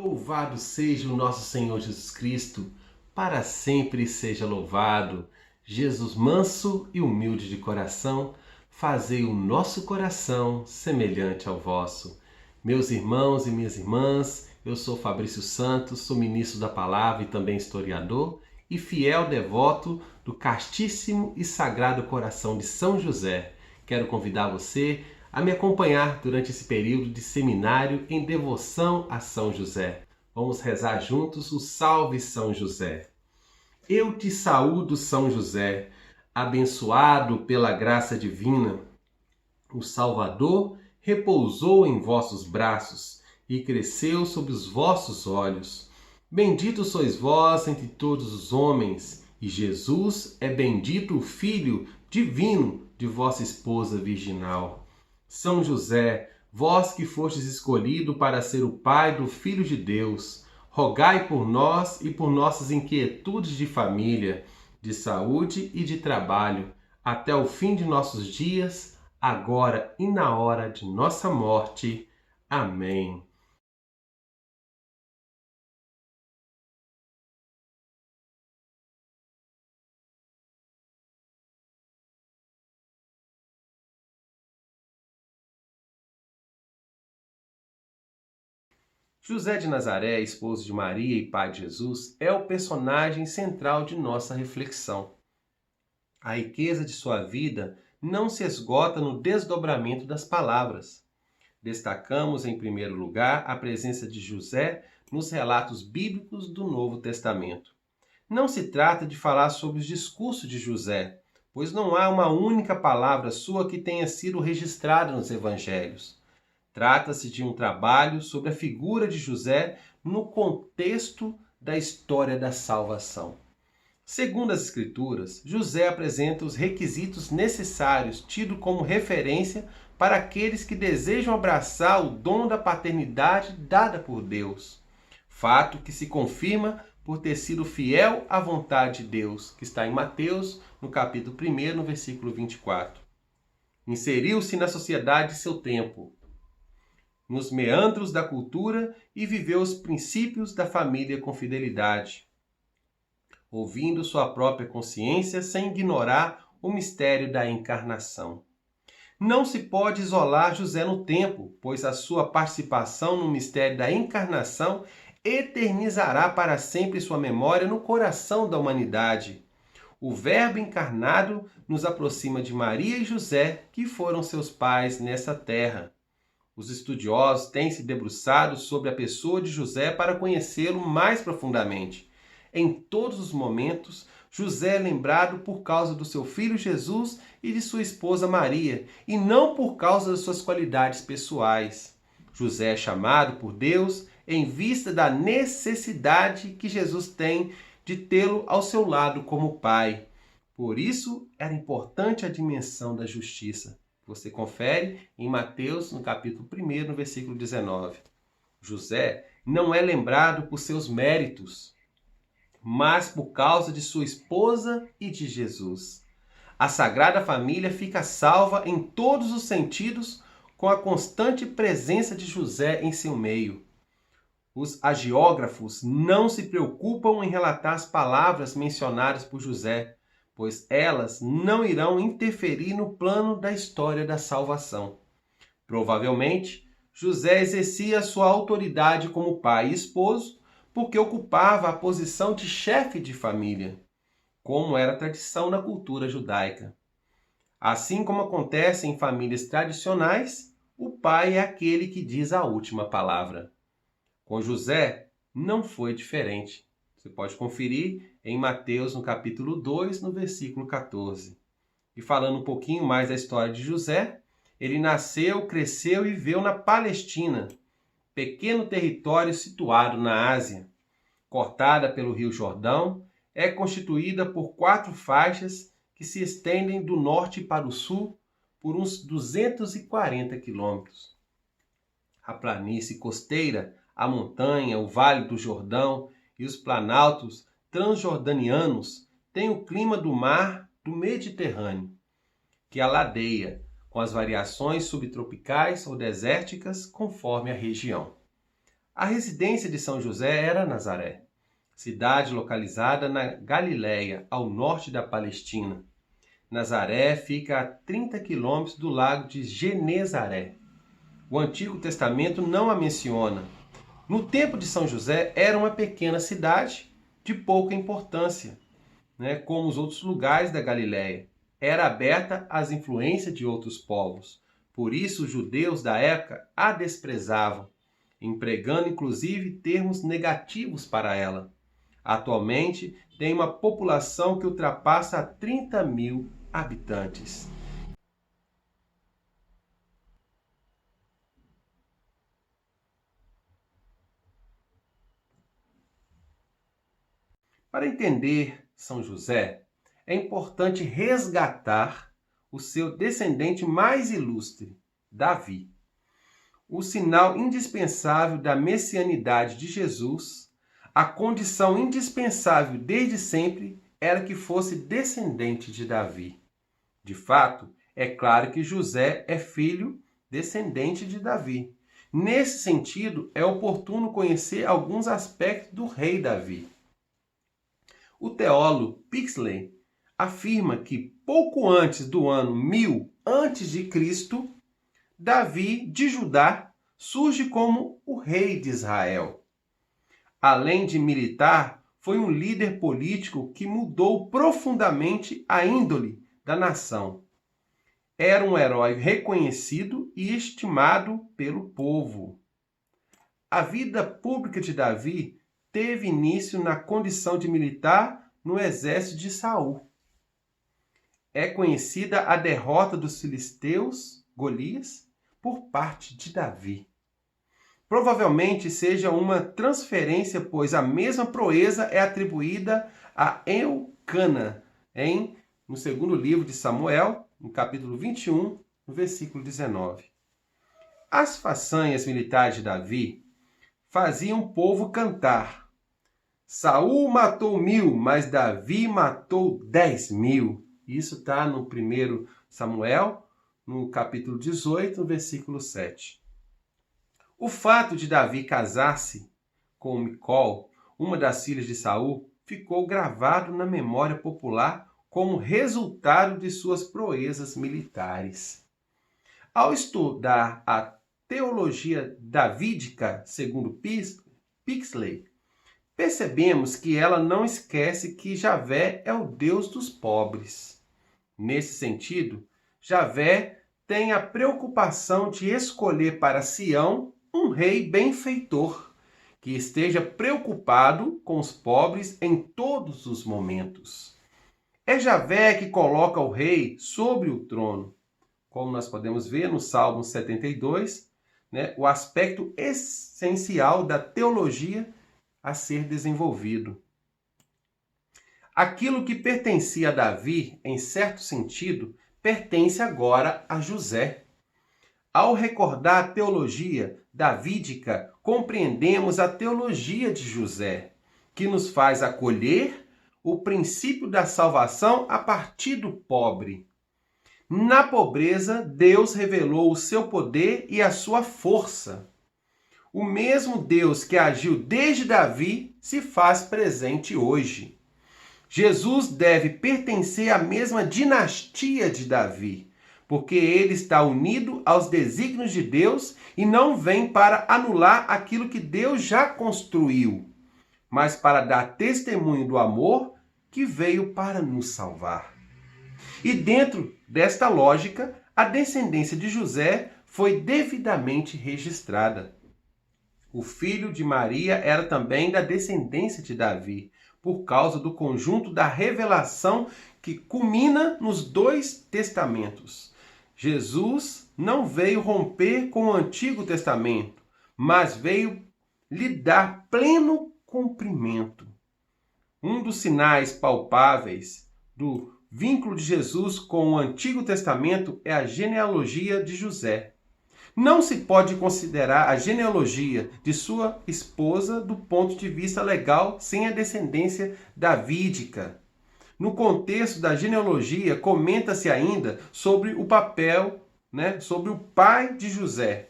Louvado seja o nosso Senhor Jesus Cristo, para sempre seja louvado. Jesus manso e humilde de coração, fazei o nosso coração semelhante ao vosso. Meus irmãos e minhas irmãs, eu sou Fabrício Santos, sou ministro da Palavra e também historiador e fiel devoto do Castíssimo e Sagrado Coração de São José. Quero convidar você a me acompanhar durante esse período de seminário em devoção a São José. Vamos rezar juntos o Salve São José. Eu te saúdo, São José, abençoado pela graça divina. O Salvador repousou em vossos braços e cresceu sob os vossos olhos. Bendito sois vós entre todos os homens, e Jesus é bendito o Filho divino de vossa esposa virginal. São José, vós que fostes escolhido para ser o pai do Filho de Deus, rogai por nós e por nossas inquietudes de família, de saúde e de trabalho, até o fim de nossos dias, agora e na hora de nossa morte. Amém. José de Nazaré, esposo de Maria e pai de Jesus, é o personagem central de nossa reflexão. A riqueza de sua vida não se esgota no desdobramento das palavras. Destacamos, em primeiro lugar, a presença de José nos relatos bíblicos do Novo Testamento. Não se trata de falar sobre os discursos de José, pois não há uma única palavra sua que tenha sido registrada nos evangelhos. Trata-se de um trabalho sobre a figura de José no contexto da história da salvação. Segundo as Escrituras, José apresenta os requisitos necessários tidos como referência para aqueles que desejam abraçar o dom da paternidade dada por Deus. Fato que se confirma por ter sido fiel à vontade de Deus, que está em Mateus, no capítulo 1, no versículo 24. Inseriu-se na sociedade de seu tempo, nos meandros da cultura e viveu os princípios da família com fidelidade, ouvindo sua própria consciência sem ignorar o mistério da encarnação. Não se pode isolar José no tempo, pois a sua participação no mistério da encarnação eternizará para sempre sua memória no coração da humanidade. O Verbo encarnado nos aproxima de Maria e José, que foram seus pais nessa terra. Os estudiosos têm se debruçado sobre a pessoa de José para conhecê-lo mais profundamente. Em todos os momentos, José é lembrado por causa do seu filho Jesus e de sua esposa Maria, e não por causa das suas qualidades pessoais. José é chamado por Deus em vista da necessidade que Jesus tem de tê-lo ao seu lado como pai. Por isso, era importante a dimensão da justiça. Você confere em Mateus, no capítulo 1, no versículo 19. José não é lembrado por seus méritos, mas por causa de sua esposa e de Jesus. A Sagrada Família fica salva em todos os sentidos com a constante presença de José em seu meio. Os hagiógrafos não se preocupam em relatar as palavras mencionadas por José, pois elas não irão interferir no plano da história da salvação. Provavelmente, José exercia sua autoridade como pai e esposo porque ocupava a posição de chefe de família, como era tradição na cultura judaica. Assim como acontece em famílias tradicionais, o pai é aquele que diz a última palavra. Com José, não foi diferente. Você pode conferir em Mateus, no capítulo 2, no versículo 14. E falando um pouquinho mais da história de José, ele nasceu, cresceu e viveu na Palestina, pequeno território situado na Ásia. Cortada pelo Rio Jordão, é constituída por 4 faixas que se estendem do norte para o sul por uns 240 quilômetros. A planície costeira, a montanha, o Vale do Jordão e os planaltos transjordanianos têm o clima do mar do Mediterrâneo, que a ladeia, com as variações subtropicais ou desérticas conforme a região. A residência de São José era Nazaré, cidade localizada na Galiléia, ao norte da Palestina. Nazaré fica a 30 quilômetros do lago de Genezaré. O Antigo Testamento não a menciona. No tempo de São José, era uma pequena cidade de pouca importância, como os outros lugares da Galiléia. Era aberta às influências de outros povos. Por isso, os judeus da época a desprezavam, empregando inclusive termos negativos para ela. Atualmente, tem uma população que ultrapassa 30 mil habitantes. Para entender São José, é importante resgatar o seu descendente mais ilustre, Davi. O sinal indispensável da messianidade de Jesus, a condição indispensável desde sempre era que fosse descendente de Davi. De fato, é claro que José é filho descendente de Davi. Nesse sentido, é oportuno conhecer alguns aspectos do rei Davi. O teólogo Pixley afirma que pouco antes do ano 1000 a.C., Davi de Judá surge como o rei de Israel. Além de militar, foi um líder político que mudou profundamente a índole da nação. Era um herói reconhecido e estimado pelo povo. A vida pública de Davi teve início na condição de militar no exército de Saul. É conhecida a derrota dos filisteus, Golias, por parte de Davi. Provavelmente seja uma transferência, pois a mesma proeza é atribuída a Eucana, no segundo livro de Samuel, no capítulo 21, no versículo 19. As façanhas militares de Davi faziam o povo cantar. Saul matou 1000, mas Davi matou 10.000. Isso está no 1 Samuel, no capítulo 18, no versículo 7. O fato de Davi casar-se com Micol, uma das filhas de Saul, ficou gravado na memória popular como resultado de suas proezas militares. Ao estudar a teologia davídica, segundo Pixley, percebemos que ela não esquece que Javé é o Deus dos pobres. Nesse sentido, Javé tem a preocupação de escolher para Sião um rei benfeitor, que esteja preocupado com os pobres em todos os momentos. É Javé que coloca o rei sobre o trono. Como nós podemos ver no Salmo 72, o aspecto essencial da teologia a ser desenvolvido. Aquilo que pertencia a Davi, em certo sentido, pertence agora a José. Ao recordar a teologia davídica, compreendemos a teologia de José, que nos faz acolher o princípio da salvação a partir do pobre. Na pobreza, Deus revelou o seu poder e a sua força. O mesmo Deus que agiu desde Davi se faz presente hoje. Jesus deve pertencer à mesma dinastia de Davi, porque ele está unido aos desígnios de Deus e não vem para anular aquilo que Deus já construiu, mas para dar testemunho do amor que veio para nos salvar. E dentro desta lógica, a descendência de José foi devidamente registrada. O filho de Maria era também da descendência de Davi, por causa do conjunto da revelação que culmina nos dois testamentos. Jesus não veio romper com o Antigo Testamento, mas veio lhe dar pleno cumprimento. Um dos sinais palpáveis do vínculo de Jesus com o Antigo Testamento é a genealogia de José. Não se pode considerar a genealogia de sua esposa do ponto de vista legal sem a descendência davídica. No contexto da genealogia, comenta-se ainda sobre o papel, sobre o pai de José.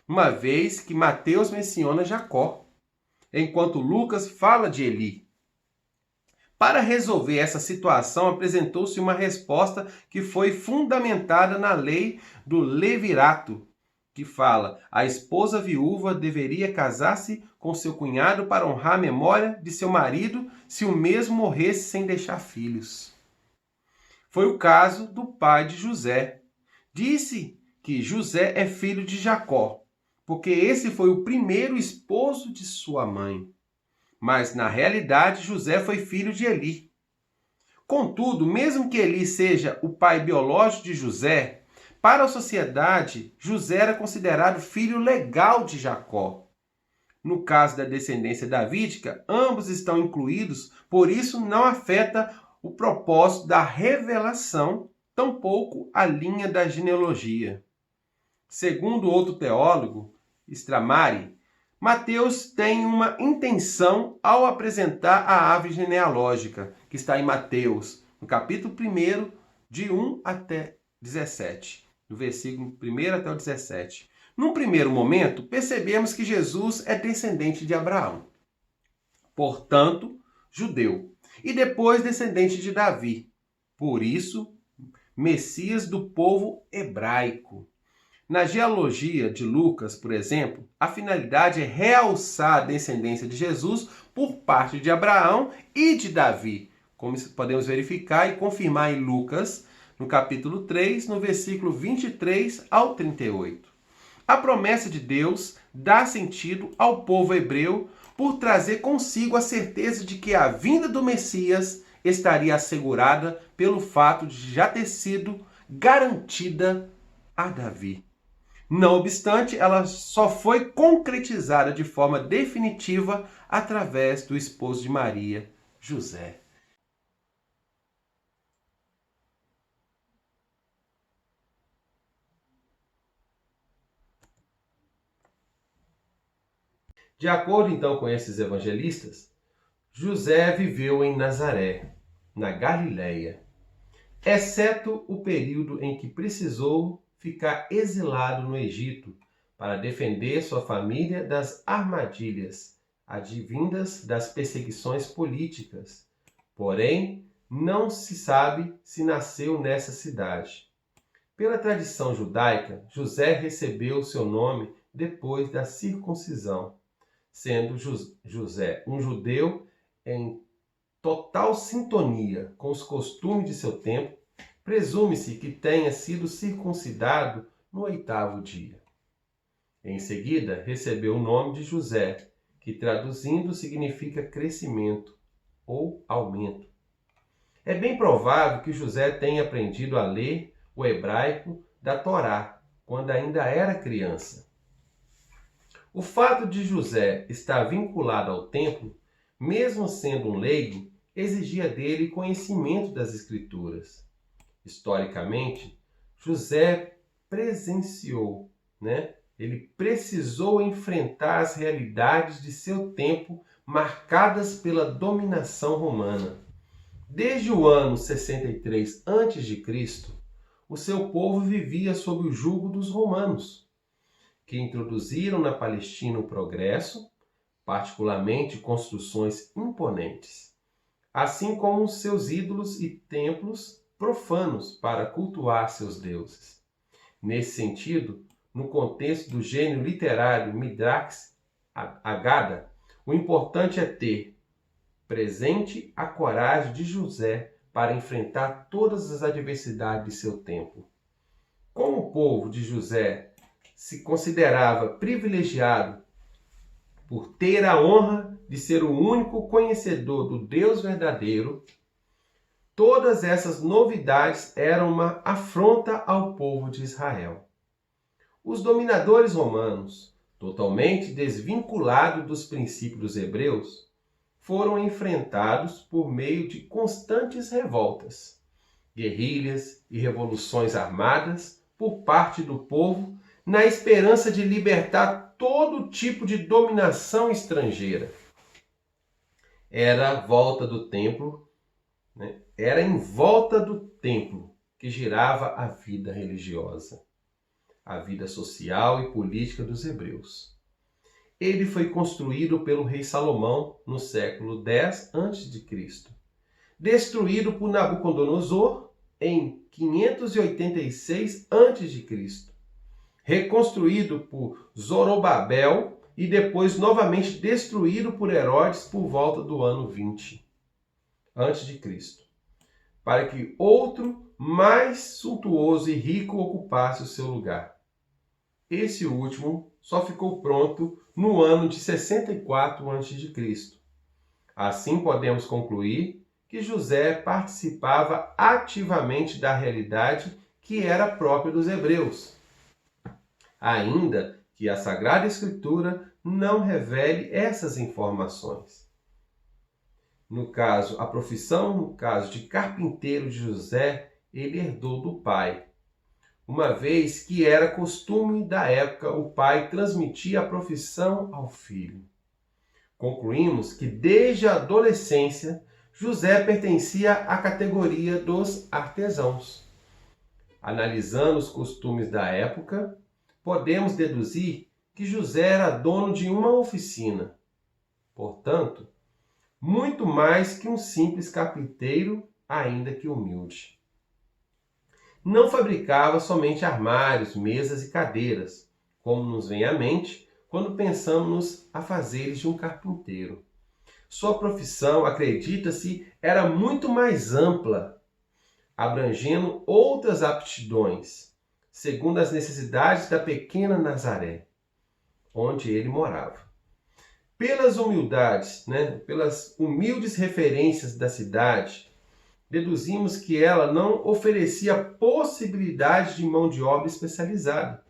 uma vez que Mateus menciona Jacó, enquanto Lucas fala de Eli. Para resolver essa situação, apresentou-se uma resposta que foi fundamentada na lei do levirato, que fala: a esposa viúva deveria casar-se com seu cunhado para honrar a memória de seu marido se o mesmo morresse sem deixar filhos. Foi o caso do pai de José. Disse que José é filho de Jacó, porque esse foi o primeiro esposo de sua mãe. Mas, na realidade, José foi filho de Eli. Contudo, mesmo que Eli seja o pai biológico de José, para a sociedade, José era considerado filho legal de Jacó. No caso da descendência davídica, ambos estão incluídos, por isso não afeta o propósito da revelação, tampouco a linha da genealogia. Segundo outro teólogo, Stramari, Mateus tem uma intenção ao apresentar a árvore genealógica, que está em Mateus, no capítulo 1, de 1 até 17, do versículo 1 até o 17. Num primeiro momento, percebemos que Jesus é descendente de Abraão, portanto, judeu, e depois descendente de Davi, por isso, Messias do povo hebraico. Na genealogia de Lucas, por exemplo, a finalidade é realçar a descendência de Jesus por parte de Abraão e de Davi, como podemos verificar e confirmar em Lucas, no capítulo 3, no versículo 23 ao 38. A promessa de Deus dá sentido ao povo hebreu por trazer consigo a certeza de que a vinda do Messias estaria assegurada pelo fato de já ter sido garantida a Davi. Não obstante, ela só foi concretizada de forma definitiva através do esposo de Maria, José. De acordo então com esses evangelistas, José viveu em Nazaré, na Galileia, exceto o período em que precisou ficar exilado no Egito para defender sua família das armadilhas advindas das perseguições políticas. Porém, não se sabe se nasceu nessa cidade. Pela tradição judaica, José recebeu seu nome depois da circuncisão, sendo José um judeu em total sintonia com os costumes de seu tempo. Presume-se que tenha sido circuncidado no 8º dia. Em seguida, recebeu o nome de José, que traduzindo significa crescimento ou aumento. É bem provável que José tenha aprendido a ler o hebraico da Torá quando ainda era criança. O fato de José estar vinculado ao templo, mesmo sendo um leigo, exigia dele conhecimento das Escrituras. Historicamente, José presenciou, ele precisou enfrentar as realidades de seu tempo marcadas pela dominação romana. Desde o ano 63 a.C., o seu povo vivia sob o jugo dos romanos, que introduziram na Palestina o progresso, particularmente construções imponentes, assim como seus ídolos e templos profanos para cultuar seus deuses. Nesse sentido, no contexto do gênero literário Midrash Haggadah, o importante é ter presente a coragem de José para enfrentar todas as adversidades de seu tempo. Como o povo de José se considerava privilegiado por ter a honra de ser o único conhecedor do Deus verdadeiro, todas essas novidades eram uma afronta ao povo de Israel. Os dominadores romanos, totalmente desvinculados dos princípios dos hebreus, foram enfrentados por meio de constantes revoltas, guerrilhas e revoluções armadas por parte do povo, na esperança de libertar todo tipo de dominação estrangeira. Era em volta do templo que girava a vida religiosa. a vida social e política dos hebreus. Ele foi construído pelo rei Salomão no século X a.C., destruído por Nabucodonosor em 586 a.C., reconstruído por Zorobabel e depois novamente destruído por Herodes por volta do ano 20 a.C., para que outro mais suntuoso e rico ocupasse o seu lugar. Esse último só ficou pronto no ano de 64 a.C. Assim podemos concluir que José participava ativamente da realidade que era própria dos hebreus, ainda que a Sagrada Escritura não revele essas informações. No caso, a profissão, no caso de carpinteiro de José, ele herdou do pai, uma vez que era costume da época o pai transmitir a profissão ao filho. Concluímos que desde a adolescência, José pertencia à categoria dos artesãos. Analisando os costumes da época, podemos deduzir que José era dono de uma oficina. Portanto, muito mais que um simples carpinteiro, ainda que humilde. Não fabricava somente armários, mesas e cadeiras, como nos vem à mente quando pensamos nos afazeres de um carpinteiro. Sua profissão, acredita-se, era muito mais ampla, abrangendo outras aptidões, segundo as necessidades da pequena Nazaré, onde ele morava. Pelas humildes referências da cidade, deduzimos que ela não oferecia possibilidade de mão de obra especializada.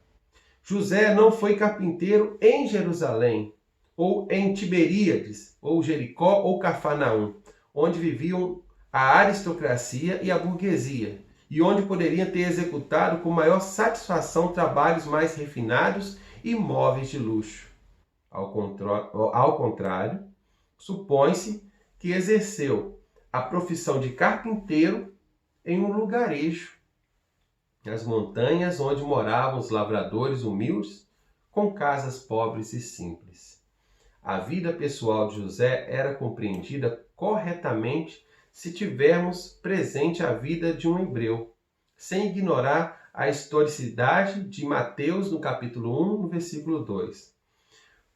José não foi carpinteiro em Jerusalém, ou em Tiberíades, ou Jericó, ou Cafarnaum, onde viviam a aristocracia e a burguesia, e onde poderiam ter executado com maior satisfação trabalhos mais refinados e móveis de luxo. Ao contrário, supõe-se que exerceu a profissão de carpinteiro em um lugarejo, nas montanhas onde moravam os lavradores humildes, com casas pobres e simples. A vida pessoal de José era compreendida corretamente se tivermos presente a vida de um hebreu, sem ignorar a historicidade de Mateus no capítulo 1, no versículo 2.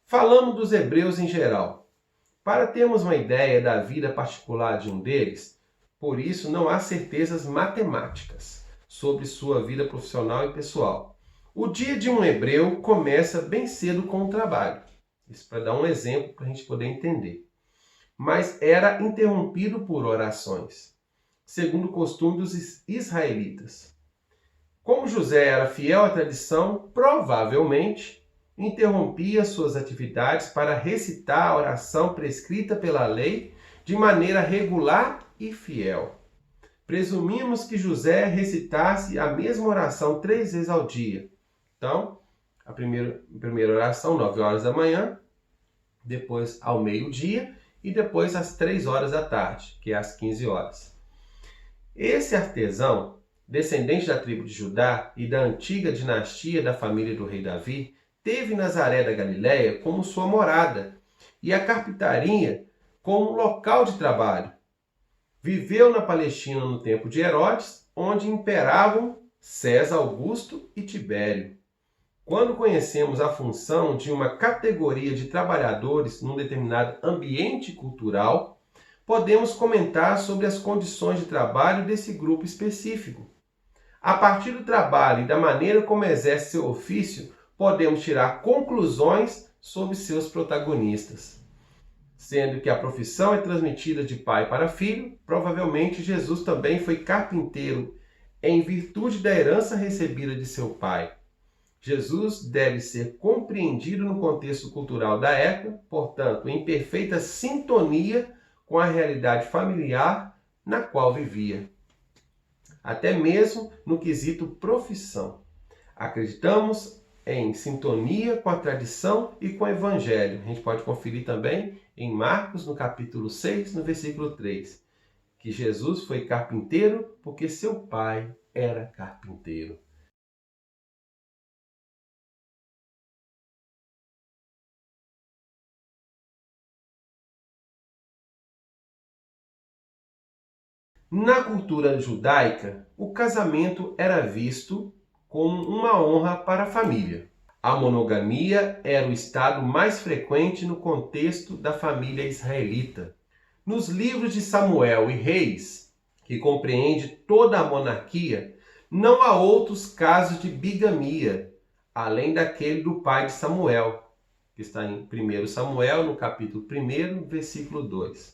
Falamos dos hebreus em geral. Para termos uma ideia da vida particular de um deles, por isso não há certezas matemáticas sobre sua vida profissional e pessoal. O dia de um hebreu começa bem cedo com o trabalho. Isso para dar um exemplo para a gente poder entender. Mas era interrompido por orações, segundo o costume dos israelitas. Como José era fiel à tradição, provavelmente interrompia suas atividades para recitar a oração prescrita pela lei de maneira regular e fiel. Presumimos que José recitasse a mesma oração 3 vezes ao dia. Então, a primeira oração, 9 horas da manhã, depois ao meio-dia e depois às 3 horas da tarde, que é às 15 horas. Esse artesão, descendente da tribo de Judá e da antiga dinastia da família do rei Davi, teve Nazaré da Galileia como sua morada e a carpintaria como local de trabalho. Viveu na Palestina no tempo de Herodes, onde imperavam César Augusto e Tibério. Quando conhecemos a função de uma categoria de trabalhadores num determinado ambiente cultural, podemos comentar sobre as condições de trabalho desse grupo específico. A partir do trabalho e da maneira como exerce seu ofício, podemos tirar conclusões sobre seus protagonistas. Sendo que a profissão é transmitida de pai para filho, provavelmente Jesus também foi carpinteiro em virtude da herança recebida de seu pai. Jesus deve ser compreendido no contexto cultural da época, portanto, em perfeita sintonia com a realidade familiar na qual vivia. Até mesmo no quesito profissão. Acreditamos em sintonia com a tradição e com o Evangelho. A gente pode conferir também em Marcos, no capítulo 6, no versículo 3, que Jesus foi carpinteiro porque seu pai era carpinteiro. Na cultura judaica, o casamento era visto como uma honra para a família. A monogamia era o estado mais frequente no contexto da família israelita. Nos livros de Samuel e Reis, que compreende toda a monarquia, não há outros casos de bigamia, além daquele do pai de Samuel, que está em 1 Samuel, no capítulo 1, versículo 2.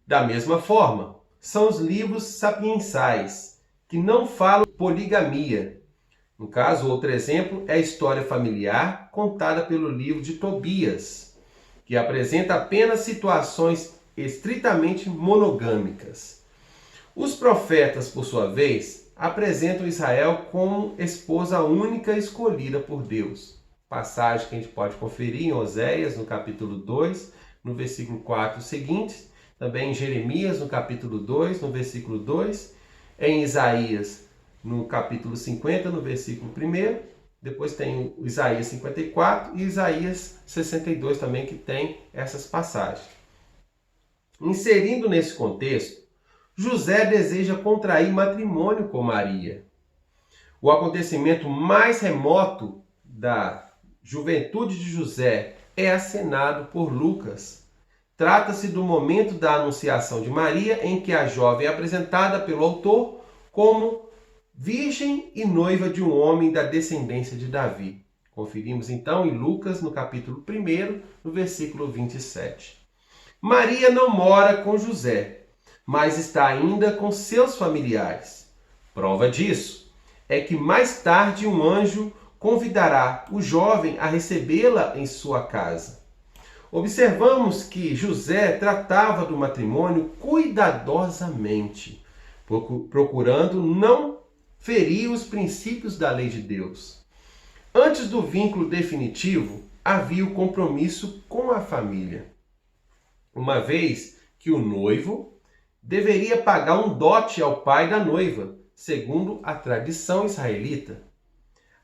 Da mesma forma, são os livros sapiensais, que não falam de poligamia. No caso, outro exemplo é a história familiar contada pelo livro de Tobias, que apresenta apenas situações estritamente monogâmicas. Os profetas, por sua vez, apresentam Israel como esposa única escolhida por Deus. Passagem que a gente pode conferir em Oséias, no capítulo 2, no versículo 4 seguintes, também em Jeremias, no capítulo 2, no versículo 2, em Isaías, no capítulo 50, no versículo 1, depois tem o Isaías 54 e Isaías 62 também, que tem essas passagens. Inserindo nesse contexto, José deseja contrair matrimônio com Maria. O acontecimento mais remoto da juventude de José é acenado por Lucas. Trata-se do momento da anunciação de Maria, em que a jovem é apresentada pelo autor como virgem e noiva de um homem da descendência de Davi. Conferimos então em Lucas, no capítulo 1, no versículo 27. Maria não mora com José, mas está ainda com seus familiares. Prova disso é que mais tarde um anjo convidará o jovem a recebê-la em sua casa. Observamos que José tratava do matrimônio cuidadosamente, procurando não ferir os princípios da lei de Deus. Antes do vínculo definitivo, havia o compromisso com a família, uma vez que o noivo deveria pagar um dote ao pai da noiva, segundo a tradição israelita.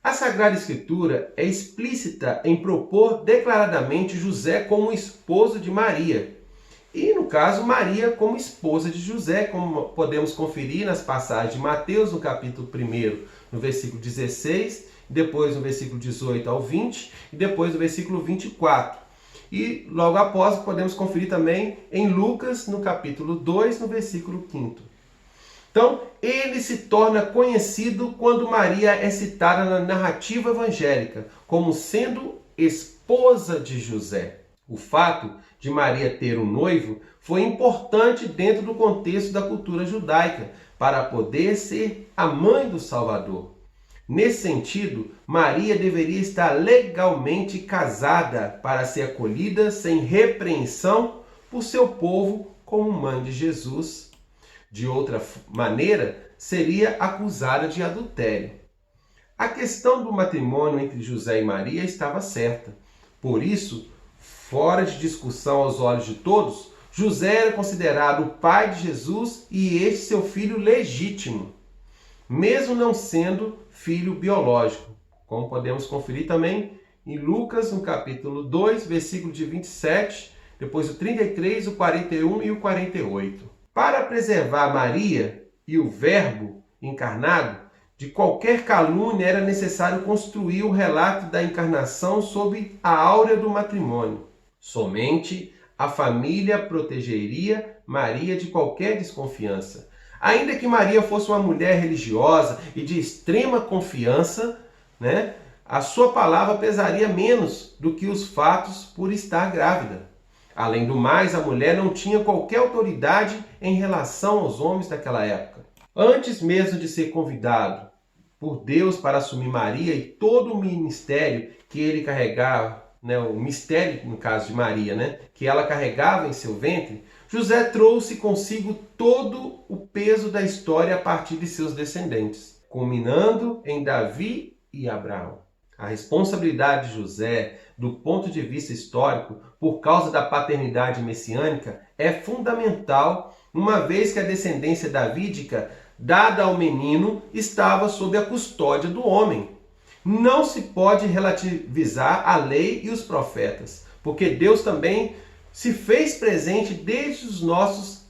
A Sagrada Escritura é explícita em propor declaradamente José como esposo de Maria, e, no caso, Maria como esposa de José, como podemos conferir nas passagens de Mateus, no capítulo 1, no versículo 16, depois no versículo 18 ao 20, e depois no versículo 24. E logo após podemos conferir também em Lucas, no capítulo 2, no versículo 5. Então, ele se torna conhecido quando Maria é citada na narrativa evangélica como sendo esposa de José. O fato de Maria ter um noivo foi importante dentro do contexto da cultura judaica para poder ser a mãe do Salvador. Nesse sentido, Maria deveria estar legalmente casada para ser acolhida sem repreensão por seu povo como mãe de Jesus. De outra maneira, seria acusada de adultério. A questão do matrimônio entre José e Maria estava certa. Por isso, fora de discussão aos olhos de todos, José era considerado o pai de Jesus e este seu filho legítimo, mesmo não sendo filho biológico, como podemos conferir também em Lucas, no capítulo 2, versículo de 27, depois o 33, o 41 e o 48. Para preservar Maria e o Verbo encarnado de qualquer calúnia, era necessário construir o relato da encarnação sob a áurea do matrimônio. Somente a família protegeria Maria de qualquer desconfiança. Ainda que Maria fosse uma mulher religiosa e de extrema confiança, a sua palavra pesaria menos do que os fatos por estar grávida. Além do mais, a mulher não tinha qualquer autoridade em relação aos homens daquela época. Antes mesmo de ser convidado por Deus para assumir Maria e todo o ministério que ele carregava, o mistério, no caso de Maria, que ela carregava em seu ventre, José trouxe consigo todo o peso da história a partir de seus descendentes, culminando em Davi e Abraão. A responsabilidade de José, do ponto de vista histórico, por causa da paternidade messiânica, é fundamental, uma vez que a descendência davídica, dada ao menino, estava sob a custódia do homem. Não se pode relativizar a lei e os profetas, porque Deus também se fez presente desde os nossos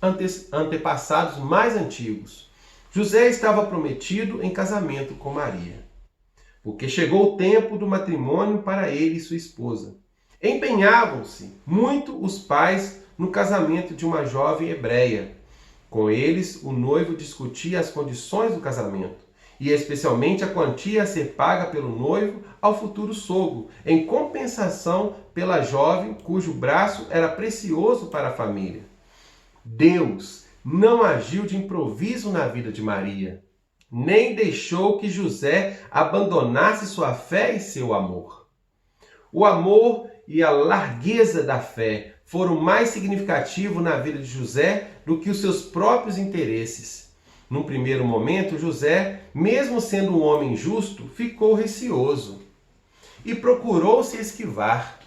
antepassados mais antigos. José estava prometido em casamento com Maria, porque chegou o tempo do matrimônio para ele e sua esposa. Empenhavam-se muito os pais no casamento de uma jovem hebreia. Com eles, o noivo discutia as condições do casamento, e especialmente a quantia a ser paga pelo noivo ao futuro sogro, em compensação pela jovem cujo braço era precioso para a família. Deus não agiu de improviso na vida de Maria, nem deixou que José abandonasse sua fé e seu amor. O amor e a largueza da fé foram mais significativos na vida de José do que os seus próprios interesses. Num primeiro momento, José, mesmo sendo um homem justo, ficou receoso e procurou se esquivar.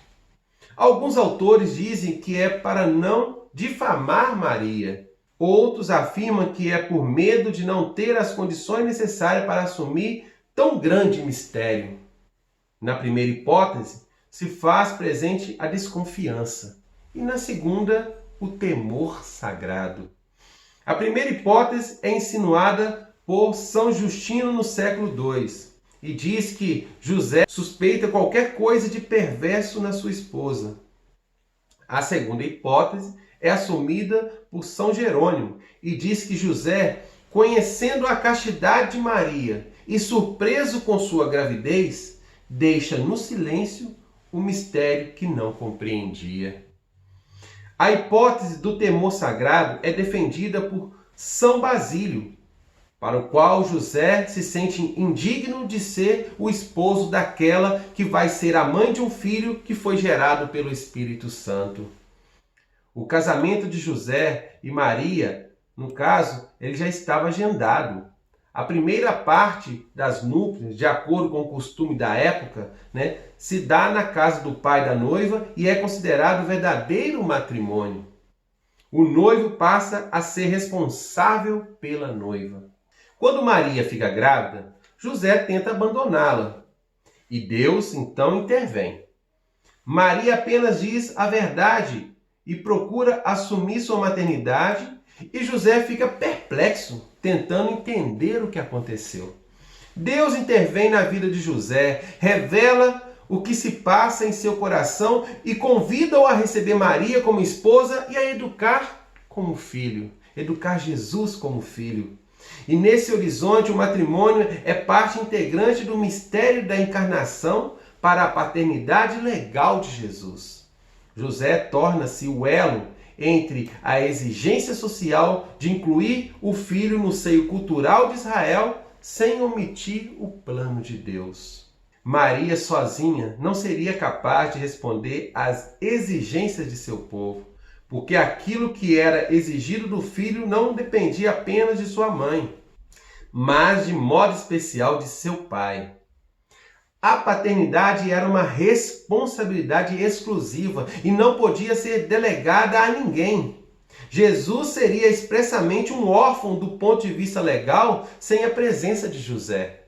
Alguns autores dizem que é para não difamar Maria. Outros afirmam que é por medo de não ter as condições necessárias para assumir tão grande mistério. Na primeira hipótese, se faz presente a desconfiança, e na segunda, o temor sagrado. A primeira hipótese é insinuada por São Justino no século II e diz que José suspeita qualquer coisa de perverso na sua esposa. A segunda hipótese é assumida por São Jerônimo e diz que José, conhecendo a castidade de Maria e surpreso com sua gravidez, deixa no silêncio o mistério que não compreendia. A hipótese do temor sagrado é defendida por São Basílio, para o qual José se sente indigno de ser o esposo daquela que vai ser a mãe de um filho que foi gerado pelo Espírito Santo. O casamento de José e Maria, no caso, ele já estava agendado. A primeira parte das núpcias, de acordo com o costume da época, se dá na casa do pai da noiva e é considerado verdadeiro matrimônio. O noivo passa a ser responsável pela noiva. Quando Maria fica grávida, José tenta abandoná-la e Deus então intervém. Maria apenas diz a verdade e procura assumir sua maternidade e José fica perplexo, tentando entender o que aconteceu. Deus intervém na vida de José, revela o que se passa em seu coração e convida-o a receber Maria como esposa e a educar como filho, educar Jesus como filho. E nesse horizonte o matrimônio é parte integrante do mistério da encarnação para a paternidade legal de Jesus. José torna-se o elo entre a exigência social de incluir o filho no seio cultural de Israel sem omitir o plano de Deus. Maria sozinha não seria capaz de responder às exigências de seu povo, porque aquilo que era exigido do filho não dependia apenas de sua mãe, mas de modo especial de seu pai. A paternidade era uma responsabilidade exclusiva e não podia ser delegada a ninguém. Jesus seria expressamente um órfão do ponto de vista legal sem a presença de José.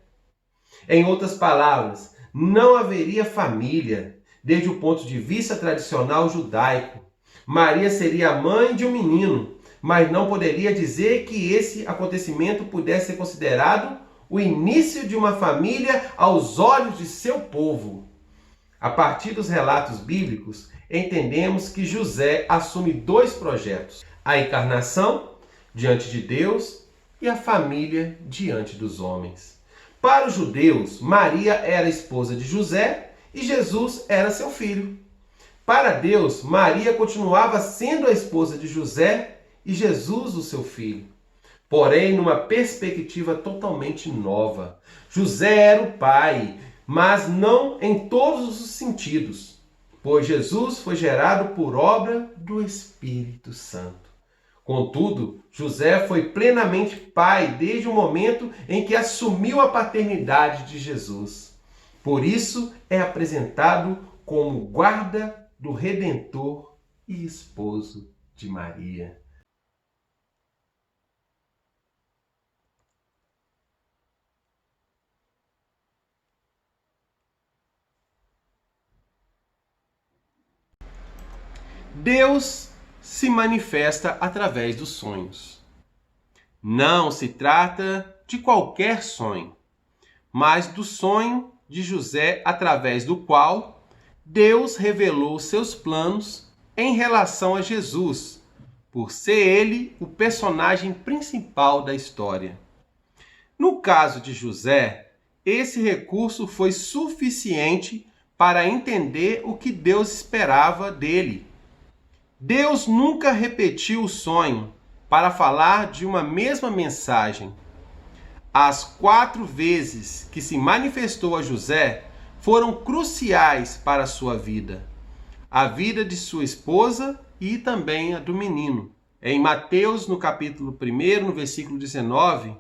Em outras palavras, não haveria família, desde o ponto de vista tradicional judaico. Maria seria a mãe de um menino, mas não poderia dizer que esse acontecimento pudesse ser considerado o início de uma família aos olhos de seu povo. A partir dos relatos bíblicos, entendemos que José assume dois projetos: a encarnação diante de Deus e a família diante dos homens. Para os judeus, Maria era esposa de José e Jesus era seu filho. Para Deus, Maria continuava sendo a esposa de José e Jesus o seu filho. Porém, numa perspectiva totalmente nova. José era o pai, mas não em todos os sentidos, pois Jesus foi gerado por obra do Espírito Santo. Contudo, José foi plenamente pai desde o momento em que assumiu a paternidade de Jesus. Por isso é apresentado como guarda do Redentor e esposo de Maria. Deus se manifesta através dos sonhos. Não se trata de qualquer sonho, mas do sonho de José, através do qual Deus revelou seus planos em relação a Jesus, por ser ele o personagem principal da história. No caso de José, esse recurso foi suficiente para entender o que Deus esperava dele. Deus nunca repetiu o sonho para falar de uma mesma mensagem. As 4 vezes que se manifestou a José foram cruciais para a sua vida, a vida de sua esposa e também a do menino. Em Mateus, no capítulo 1, no versículo 19,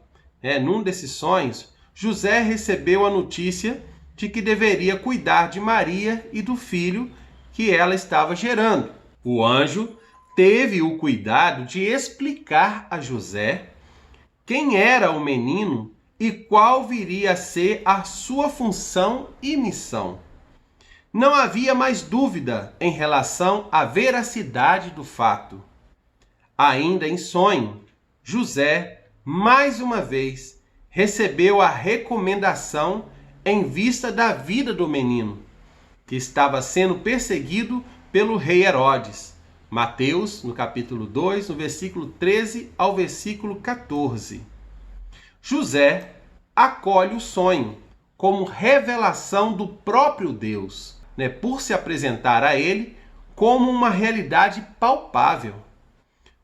num desses sonhos, José recebeu a notícia de que deveria cuidar de Maria e do filho que ela estava gerando. O anjo teve o cuidado de explicar a José quem era o menino e qual viria a ser a sua função e missão. Não havia mais dúvida em relação à veracidade do fato. Ainda em sonho, José, mais uma vez, recebeu a recomendação em vista da vida do menino, que estava sendo perseguido pelo rei Herodes. Mateus, no capítulo 2, no versículo 13 ao versículo 14. José acolhe o sonho como revelação do próprio Deus, por se apresentar a ele como uma realidade palpável.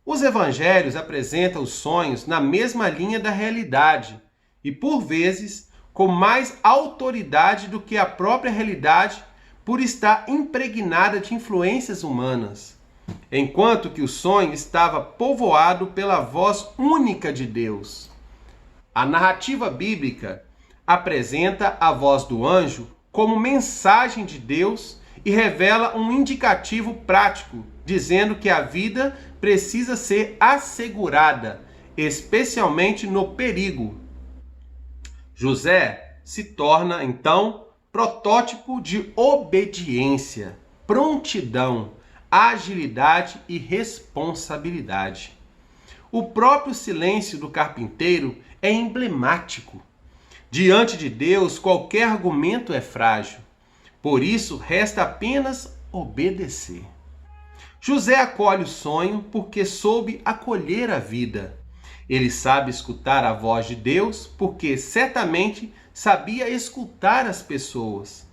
Os evangelhos apresentam os sonhos na mesma linha da realidade e, por vezes, com mais autoridade do que a própria realidade, por estar impregnada de influências humanas, enquanto que o sonho estava povoado pela voz única de Deus. A narrativa bíblica apresenta a voz do anjo como mensagem de Deus e revela um indicativo prático, dizendo que a vida precisa ser assegurada, especialmente no perigo. José se torna, então, protótipo de obediência, prontidão, agilidade e responsabilidade. O próprio silêncio do carpinteiro é emblemático. Diante de Deus, qualquer argumento é frágil. Por isso, resta apenas obedecer. José acolhe o sonho porque soube acolher a vida. Ele sabe escutar a voz de Deus porque certamente sabia escutar as pessoas.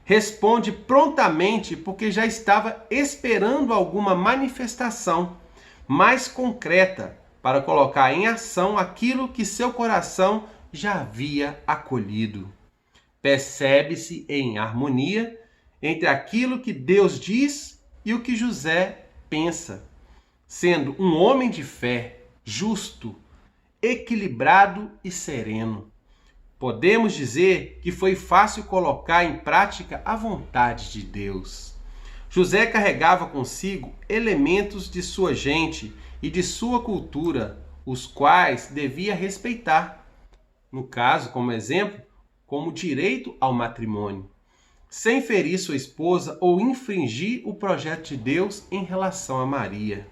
Responde prontamente porque já estava esperando alguma manifestação mais concreta para colocar em ação aquilo que seu coração já havia acolhido. Percebe-se em harmonia entre aquilo que Deus diz e o que José pensa, sendo um homem de fé, justo, equilibrado e sereno. Podemos dizer que foi fácil colocar em prática a vontade de Deus. José carregava consigo elementos de sua gente e de sua cultura, os quais devia respeitar. No caso, como exemplo, como direito ao matrimônio, sem ferir sua esposa ou infringir o projeto de Deus em relação a Maria.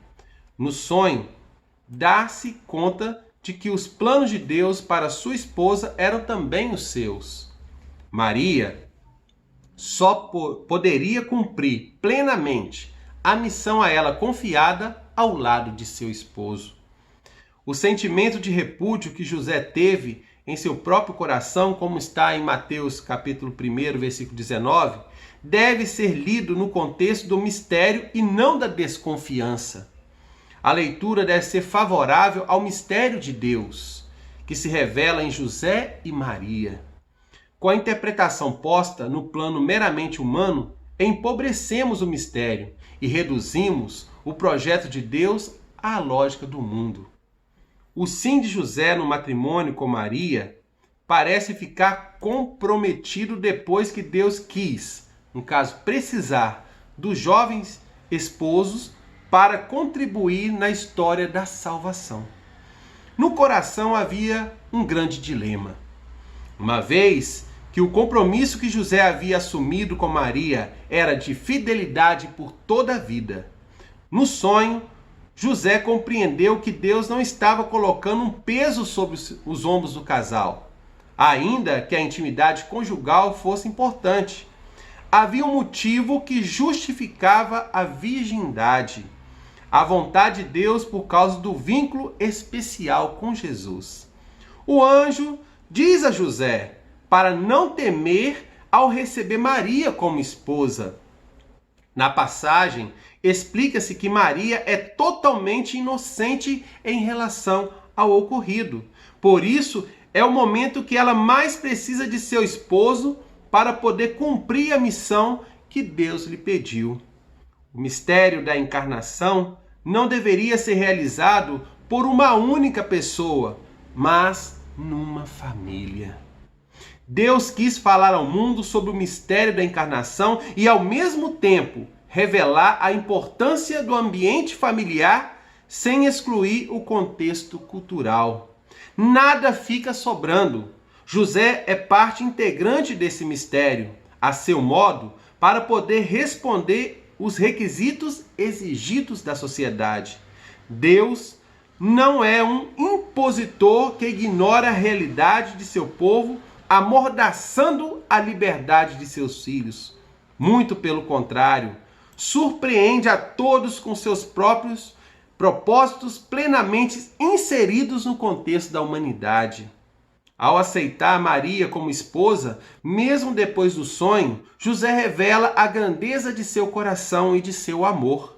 No sonho, dá-se conta de que os planos de Deus para sua esposa eram também os seus. Maria só poderia cumprir plenamente a missão a ela confiada ao lado de seu esposo. O sentimento de repúdio que José teve em seu próprio coração, como está em Mateus capítulo 1, versículo 19, deve ser lido no contexto do mistério e não da desconfiança. A leitura deve ser favorável ao mistério de Deus, que se revela em José e Maria. Com a interpretação posta no plano meramente humano, empobrecemos o mistério e reduzimos o projeto de Deus à lógica do mundo. O sim de José no matrimônio com Maria parece ficar comprometido depois que Deus quis, no caso, precisar dos jovens esposos para contribuir na história da salvação. No coração havia um grande dilema. Uma vez que o compromisso que José havia assumido com Maria era de fidelidade por toda a vida, No sonho, José compreendeu que Deus não estava colocando um peso sobre os ombros do casal, ainda que a intimidade conjugal fosse importante. Havia um motivo que justificava a virgindade, a vontade de Deus por causa do vínculo especial com Jesus. O anjo diz a José para não temer ao receber Maria como esposa. Na passagem, explica-se que Maria é totalmente inocente em relação ao ocorrido. Por isso, é o momento que ela mais precisa de seu esposo para poder cumprir a missão que Deus lhe pediu. O mistério da encarnação não deveria ser realizado por uma única pessoa, mas numa família. Deus quis falar ao mundo sobre o mistério da encarnação e, ao mesmo tempo, revelar a importância do ambiente familiar sem excluir o contexto cultural. Nada fica sobrando. José é parte integrante desse mistério, a seu modo, para poder responder os requisitos exigidos da sociedade. Deus não é um impositor que ignora a realidade de seu povo, amordaçando a liberdade de seus filhos. Muito pelo contrário, surpreende a todos com seus próprios propósitos plenamente inseridos no contexto da humanidade. Ao aceitar Maria como esposa, mesmo depois do sonho, José revela a grandeza de seu coração e de seu amor.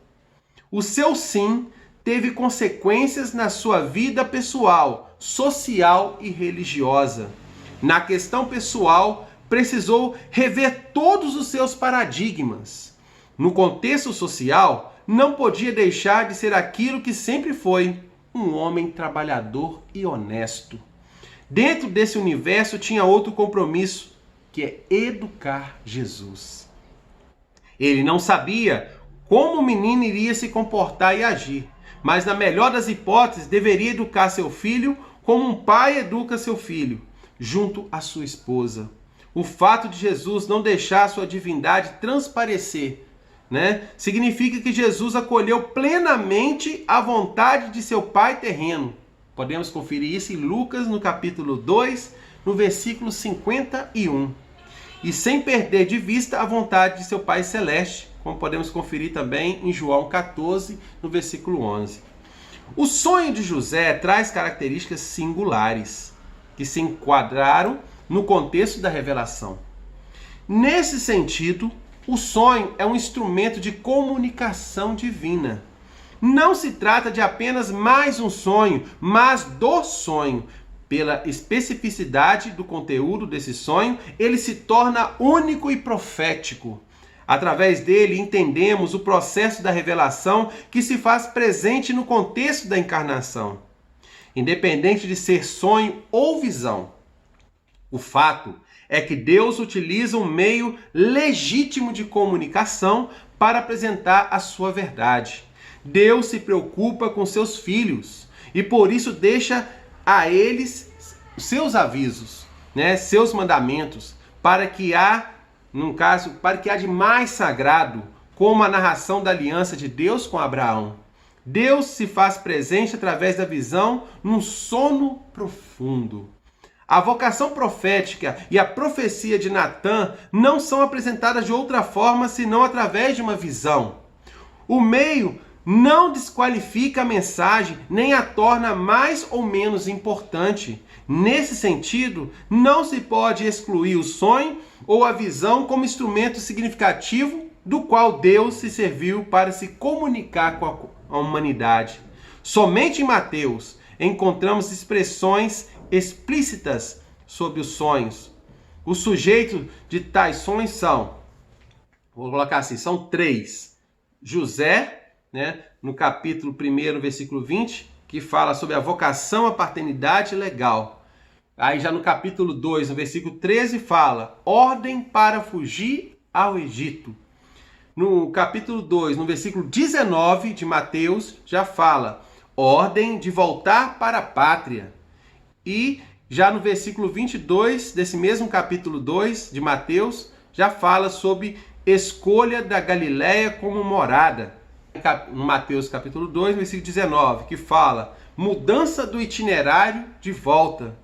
O seu sim teve consequências na sua vida pessoal, social e religiosa. Na questão pessoal, precisou rever todos os seus paradigmas. No contexto social, não podia deixar de ser aquilo que sempre foi, um homem trabalhador e honesto. Dentro desse universo tinha outro compromisso, que é educar Jesus. Ele não sabia como o menino iria se comportar e agir, mas na melhor das hipóteses deveria educar seu filho como um pai educa seu filho, junto à sua esposa. O fato de Jesus não deixar sua divindade transparecer, significa que Jesus acolheu plenamente a vontade de seu pai terreno. Podemos conferir isso em Lucas, no capítulo 2, no versículo 51. E sem perder de vista a vontade de seu Pai Celeste, como podemos conferir também em João 14, no versículo 11. O sonho de José traz características singulares, que se enquadraram no contexto da revelação. Nesse sentido, o sonho é um instrumento de comunicação divina. Não se trata de apenas mais um sonho, mas do sonho. Pela especificidade do conteúdo desse sonho, ele se torna único e profético. Através dele, entendemos o processo da revelação que se faz presente no contexto da encarnação. Independente de ser sonho ou visão, o fato é que Deus utiliza um meio legítimo de comunicação para apresentar a sua verdade. Deus se preocupa com seus filhos e por isso deixa a eles seus avisos, seus mandamentos, para que há de mais sagrado, como a narração da aliança de Deus com Abraão. Deus se faz presente através da visão num sono profundo. A vocação profética e a profecia de Natã não são apresentadas de outra forma senão através de uma visão. O meio não desqualifica a mensagem, nem a torna mais ou menos importante. Nesse sentido, não se pode excluir o sonho ou a visão como instrumento significativo do qual Deus se serviu para se comunicar com a humanidade. Somente em Mateus encontramos expressões explícitas sobre os sonhos. Os sujeitos de tais sonhos são, vou colocar assim, são três. José, no capítulo 1, versículo 20, que fala sobre a vocação à paternidade legal. Aí já no capítulo 2, no versículo 13, fala ordem para fugir ao Egito. No capítulo 2, no versículo 19 de Mateus, já fala ordem de voltar para a pátria. E já no versículo 22 desse mesmo capítulo 2 de Mateus, já fala sobre escolha da Galileia como morada. no Mateus capítulo 2, versículo 19, que fala mudança do itinerário de volta.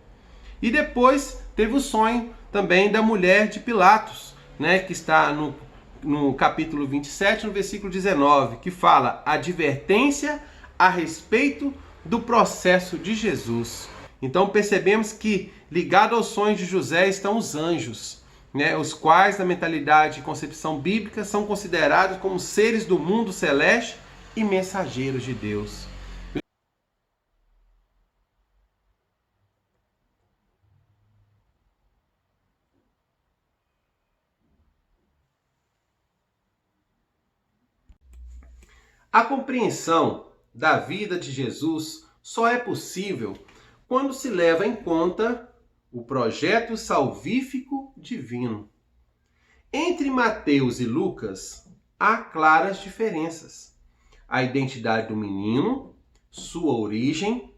E depois teve o sonho também da mulher de Pilatos, né, que está no capítulo 27, no versículo 19, que fala advertência a respeito do processo de Jesus. Então percebemos que ligado aos sonhos de José estão os anjos, né, os quais na mentalidade e concepção bíblica são considerados como seres do mundo celeste e mensageiros de Deus. A compreensão da vida de Jesus só é possível quando se leva em conta o projeto salvífico divino. Entre Mateus e Lucas, há claras diferenças. A identidade do menino, sua origem,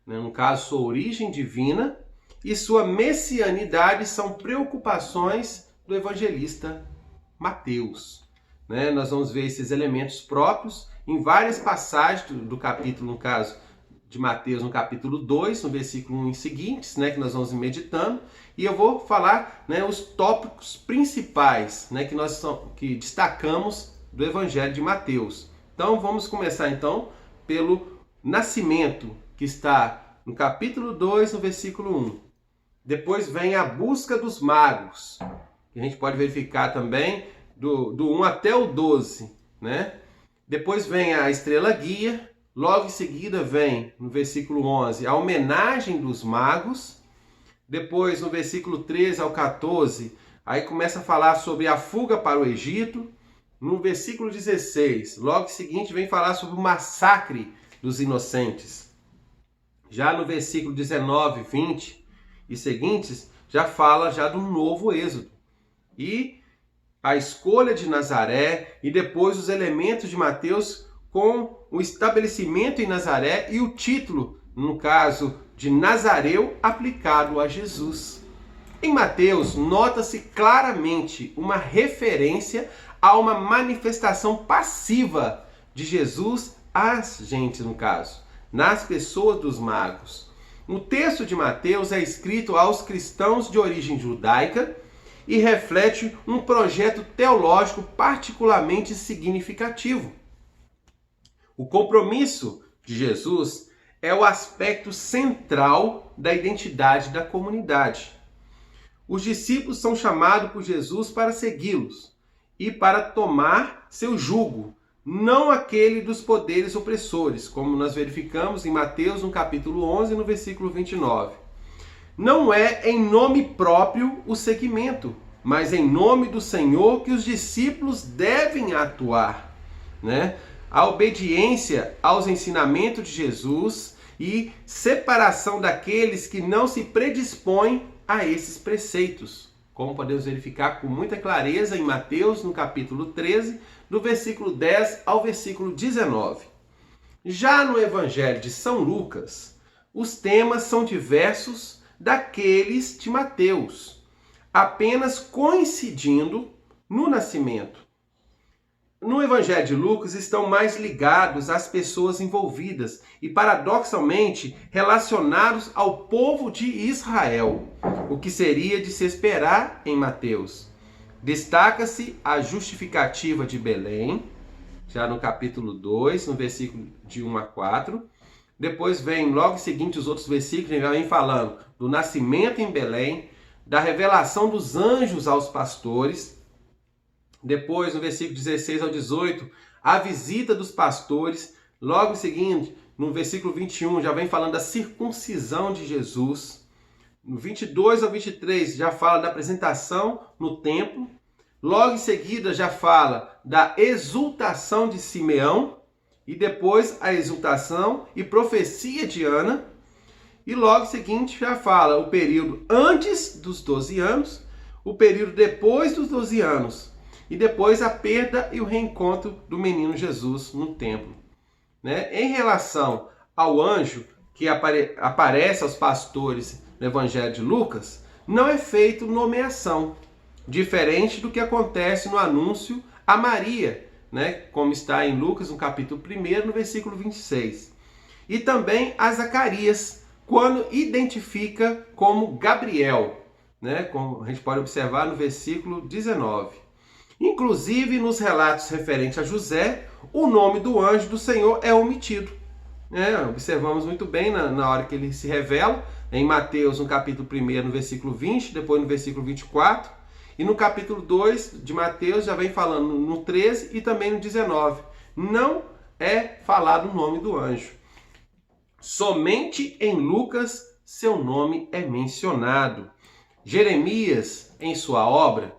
no caso, sua origem divina, e sua messianidade são preocupações do evangelista Mateus. Nós vamos ver esses elementos próprios em várias passagens do capítulo, no caso de Mateus, no capítulo 2, no versículo 1 e seguintes, que nós vamos meditando, e eu vou falar os tópicos principais que destacamos do Evangelho de Mateus. Então vamos começar então pelo nascimento, que está no capítulo 2, no versículo 1. Depois vem a busca dos magos, que a gente pode verificar também do 1 até o 12, Depois vem a estrela guia, logo em seguida vem, no versículo 11, a homenagem dos magos. Depois, no versículo 13 ao 14, aí começa a falar sobre a fuga para o Egito. No versículo 16, logo em seguinte, vem falar sobre o massacre dos inocentes. Já no versículo 19, 20 e seguintes, já fala do novo êxodo. E a escolha de Nazaré e depois os elementos de Mateus com o estabelecimento em Nazaré e o título, no caso de Nazareu, aplicado a Jesus. Em Mateus, nota-se claramente uma referência a uma manifestação passiva de Jesus às gentes, no caso, nas pessoas dos magos. O texto de Mateus é escrito aos cristãos de origem judaica e reflete um projeto teológico particularmente significativo. O compromisso de Jesus é o aspecto central da identidade da comunidade. Os discípulos são chamados por Jesus para segui-los e para tomar seu jugo, não aquele dos poderes opressores, como nós verificamos em Mateus, no capítulo 11, no versículo 29. Não é em nome próprio o seguimento, mas em nome do Senhor que os discípulos devem atuar, A obediência aos ensinamentos de Jesus e separação daqueles que não se predispõem a esses preceitos, como podemos verificar com muita clareza em Mateus, no capítulo 13, do versículo 10 ao versículo 19. Já no Evangelho de São Lucas, os temas são diversos daqueles de Mateus, apenas coincidindo no nascimento. No Evangelho de Lucas estão mais ligados às pessoas envolvidas e, paradoxalmente, relacionados ao povo de Israel, o que seria de se esperar em Mateus. Destaca-se a justificativa de Belém, já no capítulo 2, no versículo de 1 a 4. Depois vem, logo em seguinte, os outros versículos, já vem falando do nascimento em Belém, da revelação dos anjos aos pastores. Depois, no versículo 16 ao 18, a visita dos pastores. Logo em seguinte, no versículo 21, já vem falando da circuncisão de Jesus. No 22 ao 23, já fala da apresentação no templo. Logo em seguida, já fala da exultação de Simeão. E depois, a exultação e profecia de Ana. E logo em seguinte, já fala o período antes dos 12 anos, o período depois dos 12 anos. E depois a perda e o reencontro do menino Jesus no templo. Em relação ao anjo que aparece aos pastores no Evangelho de Lucas, não é feito nomeação, diferente do que acontece no anúncio a Maria, né, como está em Lucas, no capítulo 1, no versículo 26. E também a Zacarias, quando identifica como Gabriel, né, como a gente pode observar no versículo 19. Inclusive, nos relatos referentes a José, o nome do anjo do Senhor é omitido. Observamos muito bem na hora que ele se revela, em Mateus, no capítulo 1, no versículo 20, depois no versículo 24, e no capítulo 2 de Mateus já vem falando no 13 e também no 19. Não é falado o nome do anjo. Somente em Lucas seu nome é mencionado. Jeremias, em sua obra,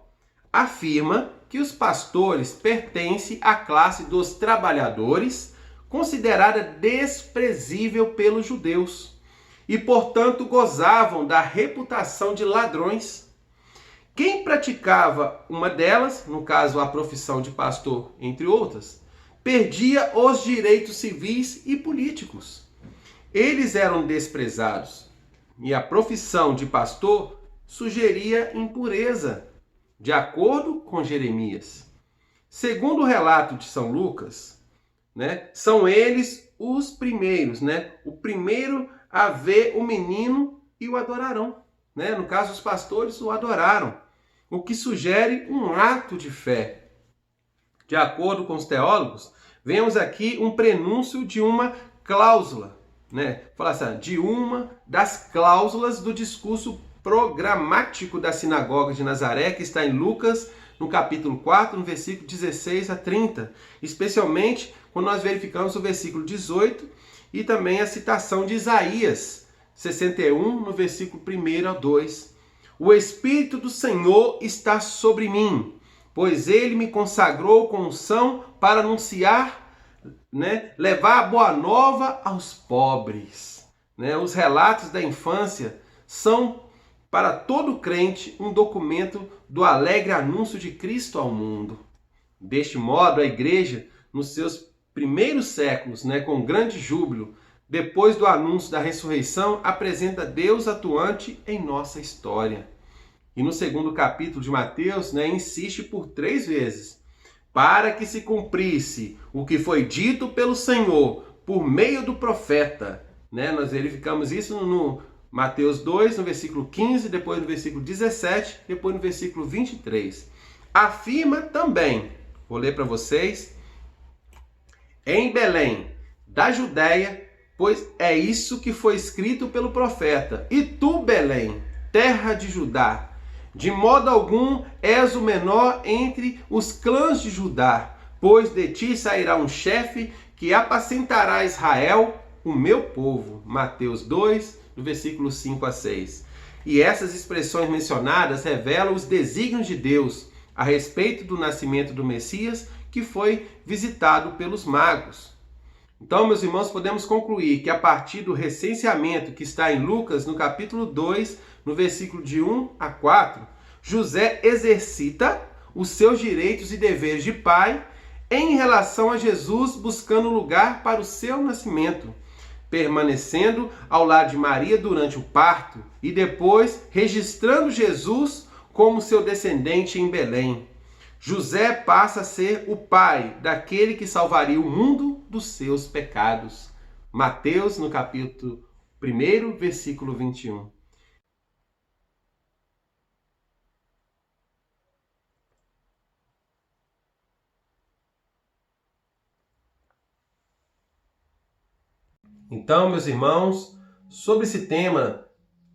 afirma que os pastores pertencem à classe dos trabalhadores, considerada desprezível pelos judeus, e, portanto, gozavam da reputação de ladrões. Quem praticava uma delas, no caso a profissão de pastor, entre outras, perdia os direitos civis e políticos. Eles eram desprezados, e a profissão de pastor sugeria impureza, de acordo com Jeremias. Segundo o relato de São Lucas, são eles os primeiros, o primeiro a ver o menino e o adorarão. No caso, os pastores o adoraram, o que sugere um ato de fé. De acordo com os teólogos, vemos aqui um prenúncio de uma cláusula, fala assim, de uma das cláusulas do discurso programático da sinagoga de Nazaré, que está em Lucas, no capítulo 4, no versículo 16 a 30, especialmente quando nós verificamos o versículo 18 e também a citação de Isaías 61, no versículo 1 a 2. O Espírito do Senhor está sobre mim, pois ele me consagrou com unção para anunciar, levar a boa nova aos pobres. Os relatos da infância são, para todo crente, um documento do alegre anúncio de Cristo ao mundo. Deste modo, a igreja, nos seus primeiros séculos, com grande júbilo, depois do anúncio da ressurreição, apresenta Deus atuante em nossa história. E no segundo capítulo de Mateus, insiste por 3 vezes, para que se cumprisse o que foi dito pelo Senhor por meio do profeta. Nós verificamos isso no Mateus 2, no versículo 15, depois no versículo 17, depois no versículo 23. Afirma também, vou ler para vocês, em Belém, da Judéia, pois é isso que foi escrito pelo profeta. E tu, Belém, terra de Judá, de modo algum és o menor entre os clãs de Judá, pois de ti sairá um chefe que apacentará Israel, o meu povo. Mateus 2, do versículo 5 a 6. E essas expressões mencionadas revelam os desígnios de Deus a respeito do nascimento do Messias, que foi visitado pelos magos. Então, meus irmãos, podemos concluir que a partir do recenseamento que está em Lucas, no capítulo 2, no versículo de 1 a 4, José exercita os seus direitos e deveres de pai em relação a Jesus, buscando lugar para o seu nascimento, permanecendo ao lado de Maria durante o parto e depois registrando Jesus como seu descendente em Belém. José passa a ser o pai daquele que salvaria o mundo dos seus pecados. Mateus, no capítulo 1, versículo 21. Então, meus irmãos, sobre esse tema,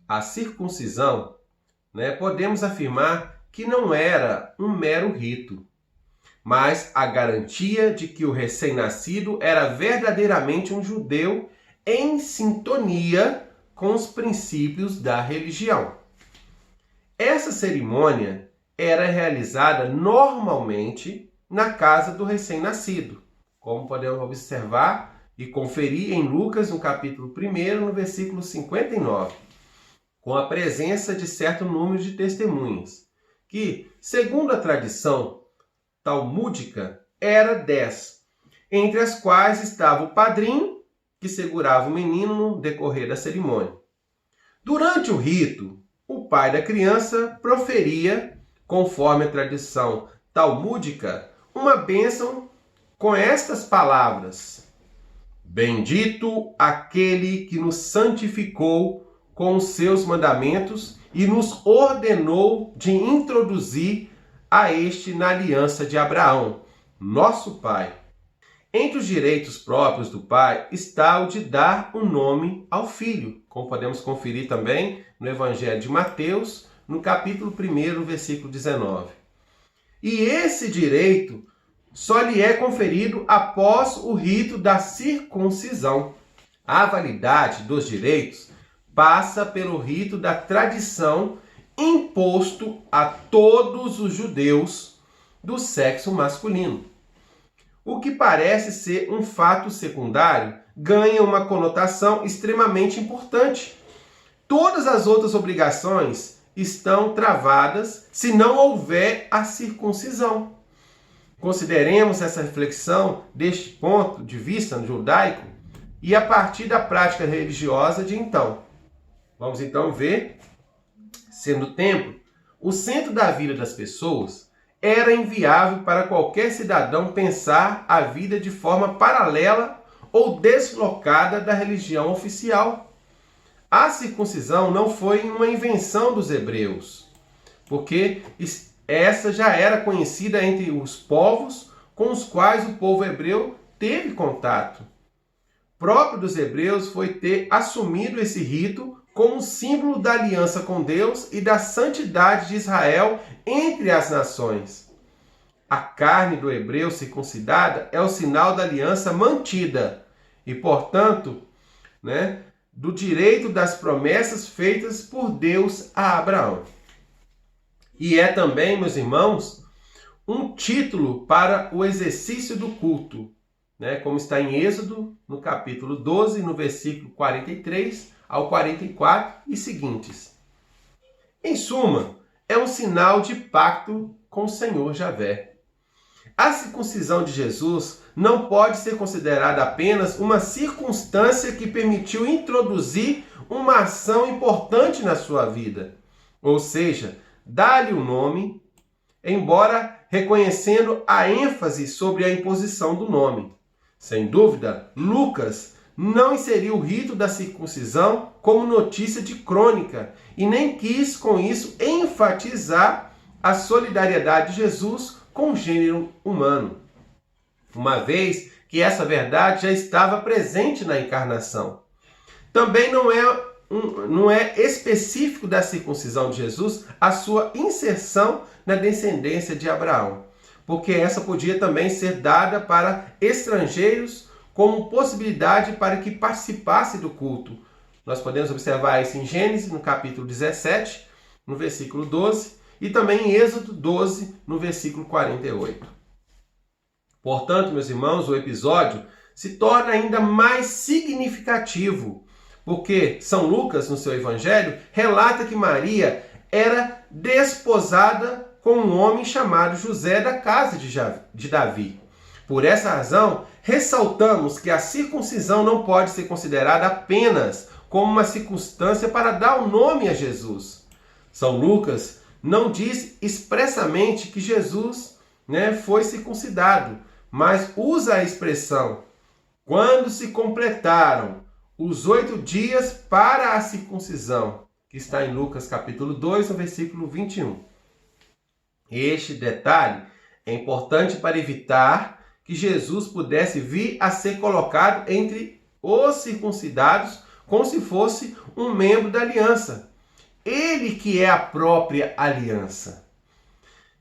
a circuncisão, podemos afirmar que não era um mero rito, mas a garantia de que o recém-nascido era verdadeiramente um judeu em sintonia com os princípios da religião. Essa cerimônia era realizada normalmente na casa do recém-nascido, como podemos observar e conferir em Lucas, no capítulo 1, no versículo 59, com a presença de certo número de testemunhas, que, segundo a tradição talmúdica, era 10, entre as quais estava o padrinho, que segurava o menino no decorrer da cerimônia. Durante o rito, o pai da criança proferia, conforme a tradição talmúdica, uma bênção com estas palavras: Bendito aquele que nos santificou com os seus mandamentos e nos ordenou de introduzir a este na aliança de Abraão, nosso pai. Entre os direitos próprios do pai está o de dar um nome ao filho, como podemos conferir também no Evangelho de Mateus, no capítulo 1, versículo 19. E esse direito só lhe é conferido após o rito da circuncisão. A validade dos direitos passa pelo rito da tradição imposto a todos os judeus do sexo masculino. O que parece ser um fato secundário ganha uma conotação extremamente importante. Todas as outras obrigações estão travadas se não houver a circuncisão. Consideremos essa reflexão deste ponto de vista judaico e a partir da prática religiosa de então. Vamos então ver, sendo o templo o centro da vida das pessoas, era inviável para qualquer cidadão pensar a vida de forma paralela ou deslocada da religião oficial. A circuncisão não foi uma invenção dos hebreus, porque essa já era conhecida entre os povos com os quais o povo hebreu teve contato. Próprio dos hebreus foi ter assumido esse rito como símbolo da aliança com Deus e da santidade de Israel entre as nações. A carne do hebreu circuncidada é o sinal da aliança mantida e, portanto, do direito das promessas feitas por Deus a Abraão. E é também, meus irmãos, um título para o exercício do culto, como está em Êxodo, no capítulo 12, no versículo 43 ao 44 e seguintes. Em suma, é um sinal de pacto com o Senhor Javé. A circuncisão de Jesus não pode ser considerada apenas uma circunstância que permitiu introduzir uma ação importante na sua vida, ou seja, dar-lhe um nome, embora reconhecendo a ênfase sobre a imposição do nome. Sem dúvida, Lucas não inseriu o rito da circuncisão como notícia de crônica e nem quis com isso enfatizar a solidariedade de Jesus com o gênero humano, uma vez que essa verdade já estava presente na encarnação. Também não é específico da circuncisão de Jesus a sua inserção na descendência de Abraão, porque essa podia também ser dada para estrangeiros como possibilidade para que participasse do culto. Nós podemos observar isso em Gênesis, no capítulo 17, no versículo 12, e também em Êxodo 12, no versículo 48. Portanto, meus irmãos, o episódio se torna ainda mais significativo, porque São Lucas, no seu evangelho, relata que Maria era desposada com um homem chamado José da casa de Davi. Por essa razão, ressaltamos que a circuncisão não pode ser considerada apenas como uma circunstância para dar o nome a Jesus. São Lucas não diz expressamente que Jesus foi circuncidado, mas usa a expressão quando se completaram os 8 dias para a circuncisão, que está em Lucas capítulo 2, no versículo 21. Este detalhe é importante para evitar que Jesus pudesse vir a ser colocado entre os circuncidados como se fosse um membro da aliança. Ele que é a própria aliança.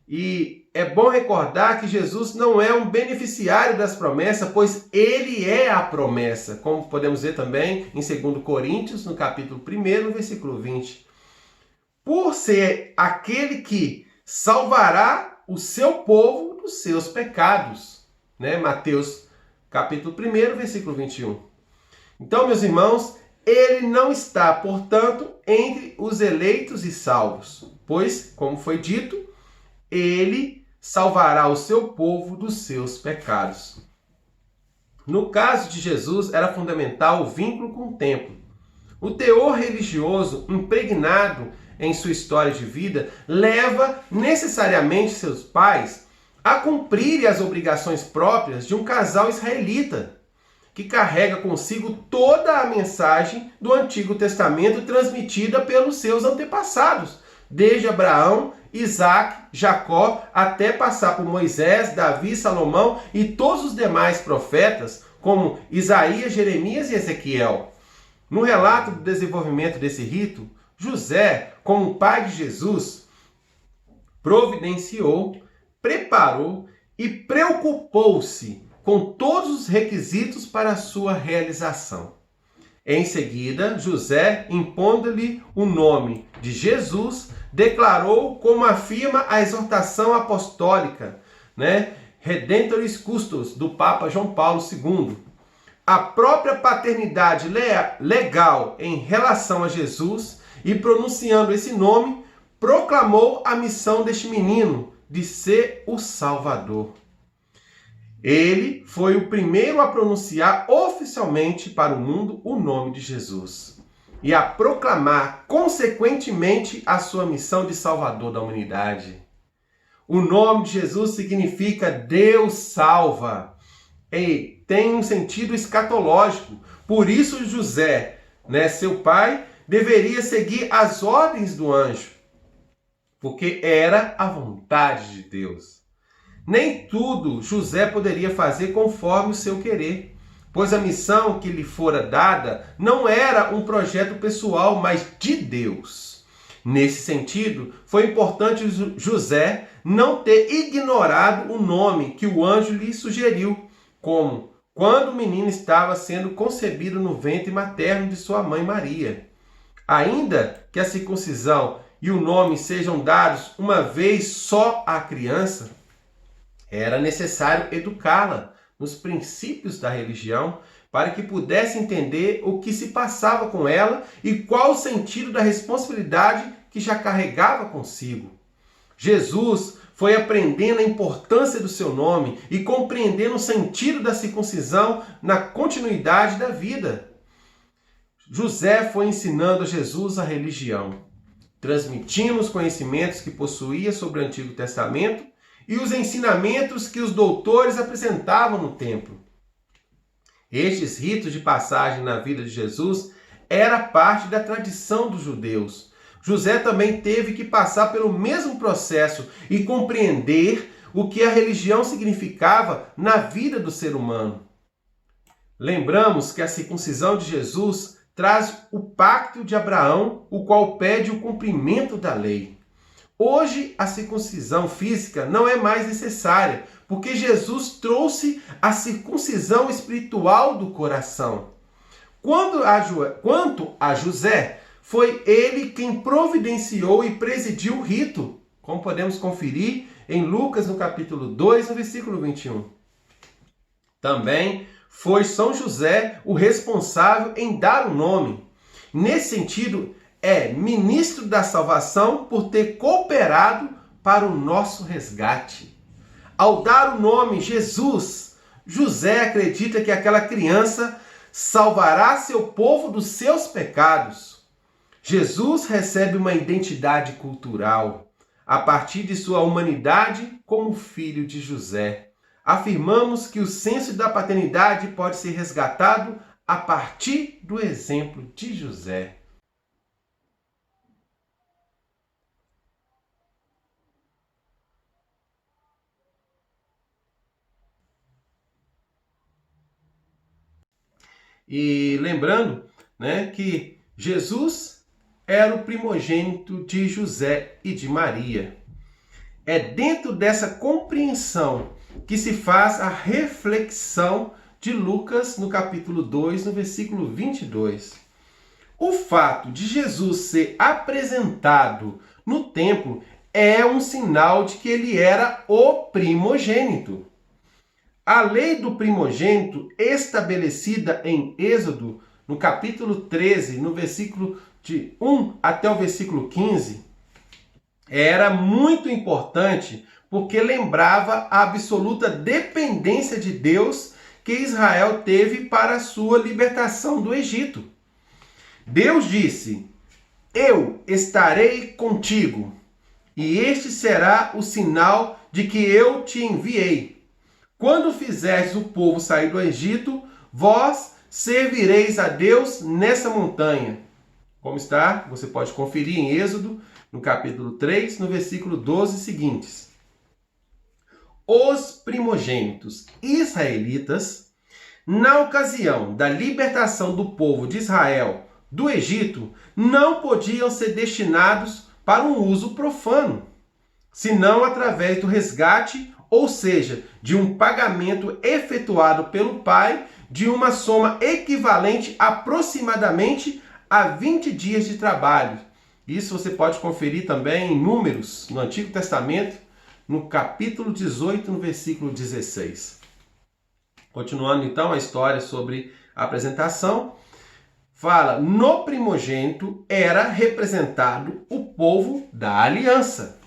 E é bom recordar que Jesus não é um beneficiário das promessas, pois ele é a promessa, como podemos ver também em 2 Coríntios, no capítulo 1, no versículo 20. Por ser aquele que salvará o seu povo dos seus pecados. Mateus capítulo 1, versículo 21. Então, meus irmãos, ele não está, portanto, entre os eleitos e salvos, pois, como foi dito, ele salvará o seu povo dos seus pecados. No caso de Jesus, era fundamental o vínculo com o templo. O teor religioso impregnado em sua história de vida leva necessariamente seus pais a cumprir as obrigações próprias de um casal israelita, que carrega consigo toda a mensagem do Antigo Testamento transmitida pelos seus antepassados, desde Abraão, Isaac, Jacó, até passar por Moisés, Davi, Salomão e todos os demais profetas, como Isaías, Jeremias e Ezequiel. No relato do desenvolvimento desse rito, José, como pai de Jesus, providenciou, preparou e preocupou-se com todos os requisitos para a sua realização. Em seguida, José, impondo-lhe o nome de Jesus, declarou, como afirma a exortação apostólica, Redemptoris Custos, do Papa João Paulo II, a própria paternidade legal em relação a Jesus, e pronunciando esse nome, proclamou a missão deste menino de ser o Salvador. Ele foi o primeiro a pronunciar oficialmente para o mundo o nome de Jesus e a proclamar, consequentemente, a sua missão de Salvador da humanidade. O nome de Jesus significa Deus salva e tem um sentido escatológico. Por isso José, seu pai, deveria seguir as ordens do anjo, porque era a vontade de Deus. Nem tudo José poderia fazer conforme o seu querer, pois a missão que lhe fora dada não era um projeto pessoal, mas de Deus. Nesse sentido, foi importante José não ter ignorado o nome que o anjo lhe sugeriu, como quando o menino estava sendo concebido no ventre materno de sua mãe Maria. Ainda que a circuncisão e o nome sejam dados uma vez só à criança, era necessário educá-la nos princípios da religião para que pudesse entender o que se passava com ela e qual o sentido da responsabilidade que já carregava consigo. Jesus foi aprendendo a importância do seu nome e compreendendo o sentido da circuncisão na continuidade da vida. José foi ensinando a Jesus a religião, transmitindo os conhecimentos que possuía sobre o Antigo Testamento e os ensinamentos que os doutores apresentavam no templo. Estes ritos de passagem na vida de Jesus era parte da tradição dos judeus. José também teve que passar pelo mesmo processo e compreender o que a religião significava na vida do ser humano. Lembramos que a circuncisão de Jesus traz o pacto de Abraão, o qual pede o cumprimento da lei. Hoje, a circuncisão física não é mais necessária, porque Jesus trouxe a circuncisão espiritual do coração. Quanto a José, foi ele quem providenciou e presidiu o rito, como podemos conferir em Lucas, no capítulo 2, no versículo 21. Também foi São José o responsável em dar o nome. Nesse sentido, é ministro da salvação por ter cooperado para o nosso resgate. Ao dar o nome Jesus, José acredita que aquela criança salvará seu povo dos seus pecados. Jesus recebe uma identidade cultural a partir de sua humanidade como filho de José. Afirmamos que o senso da paternidade pode ser resgatado a partir do exemplo de José. E lembrando, que Jesus era o primogênito de José e de Maria. É dentro dessa compreensão que se faz a reflexão de Lucas no capítulo 2, no versículo 22. O fato de Jesus ser apresentado no templo é um sinal de que ele era o primogênito. A lei do primogênito, estabelecida em Êxodo, no capítulo 13, no versículo de 1 até o versículo 15, era muito importante porque lembrava a absoluta dependência de Deus que Israel teve para a sua libertação do Egito. Deus disse: "Eu estarei contigo, e este será o sinal de que eu te enviei. Quando fizerdes o povo sair do Egito, vós servireis a Deus nessa montanha. Como está? Você pode conferir em Êxodo, no capítulo 3, no versículo 12 seguintes. Os primogênitos israelitas, na ocasião da libertação do povo de Israel do Egito, não podiam ser destinados para um uso profano, senão através do resgate, ou seja, de um pagamento efetuado pelo pai de uma soma equivalente aproximadamente a 20 dias de trabalho. Isso você pode conferir também em Números, no Antigo Testamento, no capítulo 18, no versículo 16. Continuando então a história sobre a apresentação, fala: no primogênito era representado o povo da aliança,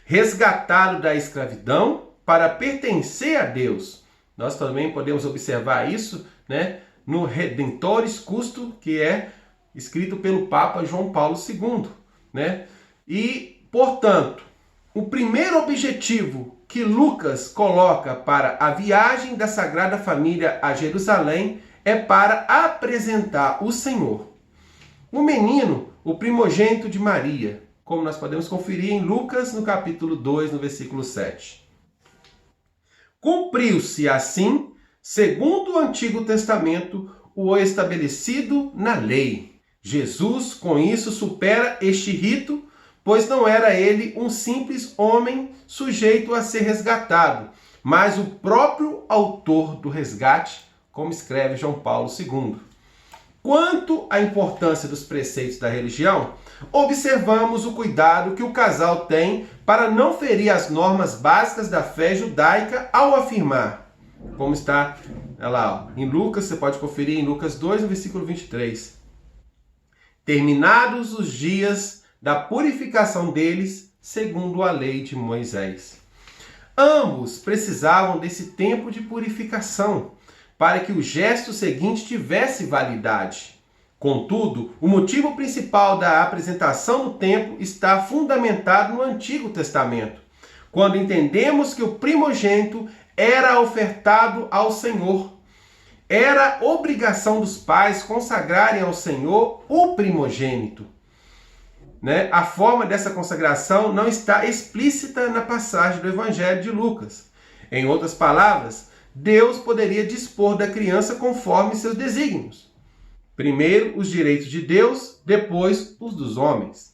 resgatado da escravidão para pertencer a Deus. Nós também podemos observar isso, né, no Redemptoris Custo, que é escrito pelo Papa João Paulo II, né? E, portanto, o primeiro objetivo que Lucas coloca para a viagem da Sagrada Família a Jerusalém é para apresentar o Senhor. O menino, o primogênito de Maria, como nós podemos conferir em Lucas, no capítulo 2, no versículo 7. Cumpriu-se assim, segundo o Antigo Testamento, o estabelecido na lei. Jesus, com isso, supera este rito, pois não era ele um simples homem sujeito a ser resgatado, mas o próprio autor do resgate, como escreve João Paulo II. Quanto à importância dos preceitos da religião, observamos o cuidado que o casal tem para não ferir as normas básicas da fé judaica ao afirmar, como está lá em Lucas, você pode conferir em Lucas 2, no versículo 23. Terminados os dias da purificação deles, segundo a lei de Moisés. Ambos precisavam desse tempo de purificação, para que o gesto seguinte tivesse validade. Contudo, o motivo principal da apresentação do templo está fundamentado no Antigo Testamento, quando entendemos que o primogênito era ofertado ao Senhor. Era obrigação dos pais consagrarem ao Senhor o primogênito. A forma dessa consagração não está explícita na passagem do Evangelho de Lucas. Em outras palavras, Deus poderia dispor da criança conforme seus desígnios. Primeiro os direitos de Deus, depois os dos homens.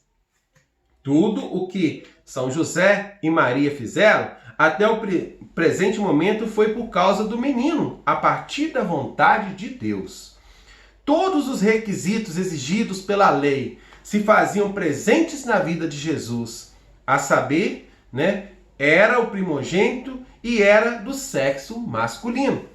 Tudo o que São José e Maria fizeram até o presente momento foi por causa do menino, a partir da vontade de Deus. Todos os requisitos exigidos pela lei se faziam presentes na vida de Jesus, a saber, era o primogênito e era do sexo masculino.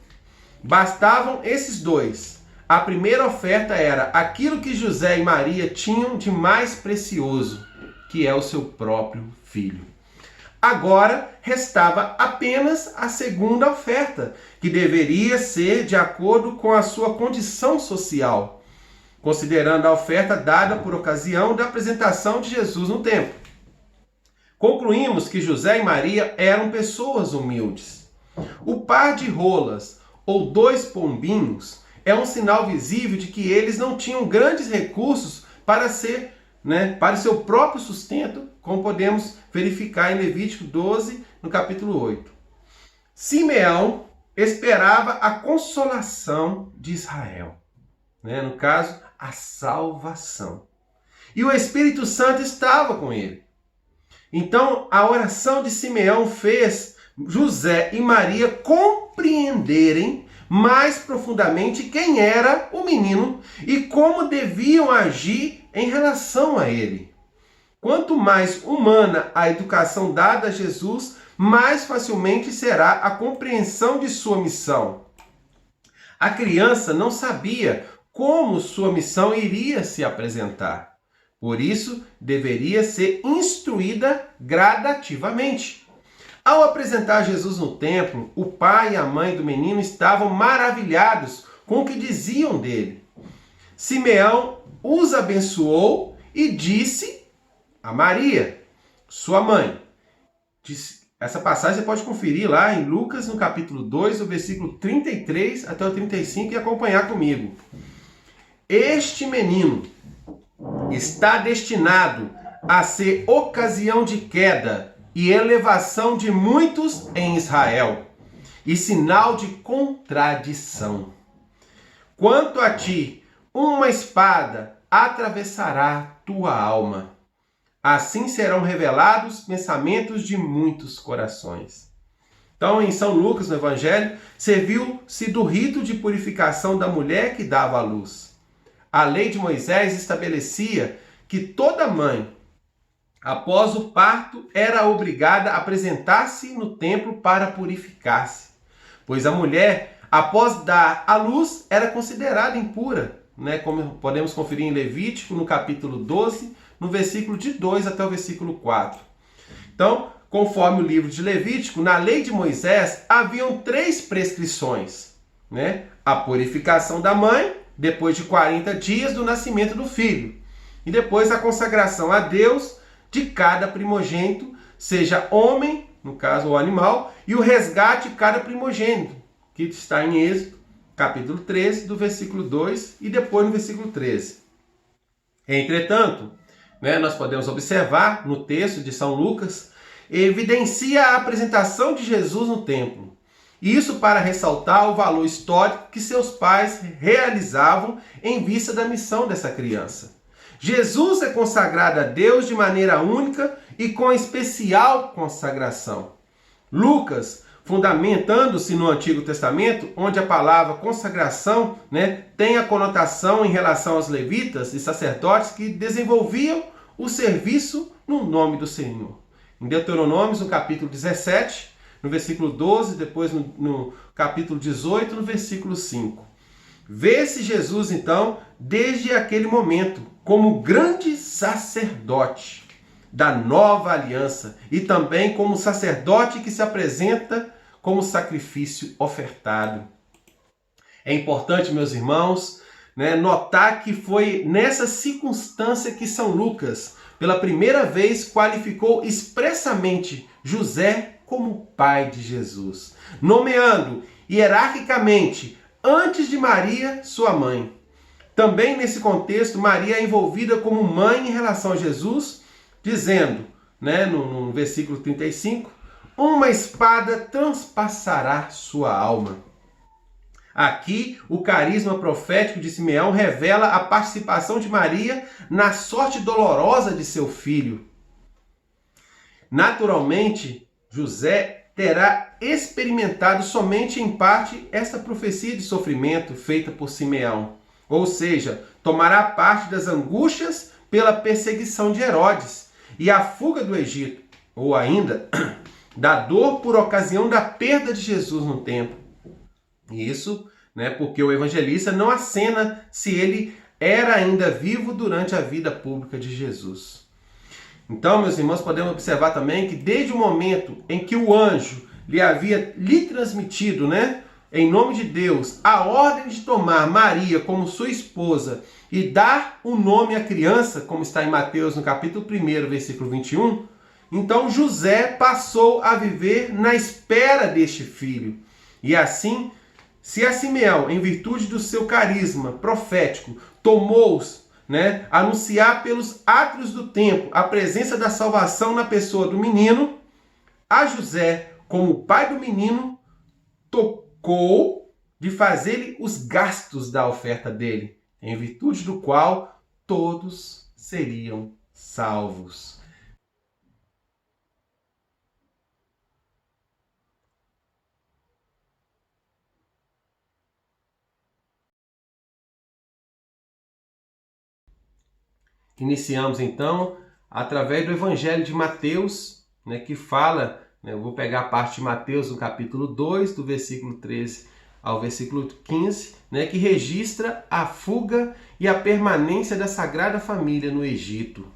Bastavam esses dois. A primeira oferta era aquilo que José e Maria tinham de mais precioso, que é o seu próprio filho. Agora restava apenas a segunda oferta, que deveria ser de acordo com a sua condição social, considerando a oferta dada por ocasião da apresentação de Jesus no templo. Concluímos que José e Maria eram pessoas humildes. O par de rolas ou 2 pombinhos é um sinal visível de que eles não tinham grandes recursos para o seu próprio sustento, como podemos verificar em Levítico 12, no capítulo 8. Simeão esperava a consolação de Israel, no caso, a salvação. E o Espírito Santo estava com ele. Então, a oração de Simeão fez José e Maria compreenderem mais profundamente quem era o menino e como deviam agir em relação a ele. Quanto mais humana a educação dada a Jesus, mais facilmente será a compreensão de sua missão. A criança não sabia como sua missão iria se apresentar. Por isso, deveria ser instruída gradativamente. Ao apresentar Jesus no templo, o pai e a mãe do menino estavam maravilhados com o que diziam dele. Simeão os abençoou e disse a Maria, sua mãe, Essa passagem você pode conferir lá em Lucas, no capítulo 2, do versículo 33 até o 35 e acompanhar comigo. Este menino está destinado a ser ocasião de queda e elevação de muitos em Israel, e sinal de contradição. Quanto a ti, uma espada atravessará tua alma. Assim serão revelados pensamentos de muitos corações. Então, em São Lucas, no Evangelho, serviu-se do rito de purificação da mulher que dava à luz. A lei de Moisés estabelecia que toda mãe, após o parto, era obrigada a apresentar-se no templo para purificar-se, pois a mulher, após dar à luz, era considerada impura, como podemos conferir em Levítico, no capítulo 12, no versículo de 2 até o versículo 4. Então, conforme o livro de Levítico, na lei de Moisés haviam 3 prescrições. A purificação da mãe, depois de 40 dias do nascimento do filho. E depois a consagração a Deus de cada primogênito, seja homem, no caso o animal, e o resgate de cada primogênito, que está em Êxodo, capítulo 13, do versículo 2 e depois no versículo 13. Entretanto, nós podemos observar no texto de São Lucas, evidencia a apresentação de Jesus no templo. Isso para ressaltar o valor histórico que seus pais realizavam em vista da missão dessa criança. Jesus é consagrado a Deus de maneira única e com especial consagração. Lucas, fundamentando-se no Antigo Testamento, onde a palavra consagração tem a conotação em relação aos levitas e sacerdotes que desenvolviam o serviço no nome do Senhor. Em Deuteronômio, no capítulo 17, no versículo 12, depois no capítulo 18, no versículo 5. Vê-se Jesus, então, desde aquele momento, como grande sacerdote da nova aliança e também como sacerdote que se apresenta como sacrifício ofertado. É importante, meus irmãos, notar que foi nessa circunstância que São Lucas, pela primeira vez, qualificou expressamente José como pai de Jesus, nomeando hierarquicamente antes de Maria, sua mãe. Também nesse contexto, Maria é envolvida como mãe em relação a Jesus, dizendo, no versículo 35, uma espada transpassará sua alma. Aqui, o carisma profético de Simeão revela a participação de Maria na sorte dolorosa de seu filho. Naturalmente, José terá experimentado somente em parte essa profecia de sofrimento feita por Simeão. Ou seja, tomará parte das angústias pela perseguição de Herodes e a fuga do Egito, ou ainda da dor por ocasião da perda de Jesus no templo. Isso, porque o evangelista não acena se ele era ainda vivo durante a vida pública de Jesus. Então, meus irmãos, podemos observar também que desde o momento em que o anjo lhe transmitido, em nome de Deus, a ordem de tomar Maria como sua esposa e dar o nome à criança, como está em Mateus no capítulo 1, versículo 21, então José passou a viver na espera deste filho. E assim, se a Simeão, em virtude do seu carisma profético, tomou-os, anunciar pelos átrios do templo a presença da salvação na pessoa do menino, a José, como pai do menino, tocou de fazer-lhe os gastos da oferta dele, em virtude do qual todos seriam salvos. Iniciamos então através do Evangelho de Mateus, que fala, eu vou pegar a parte de Mateus no capítulo 2, do versículo 13 ao versículo 15, que registra a fuga e a permanência da Sagrada Família no Egito.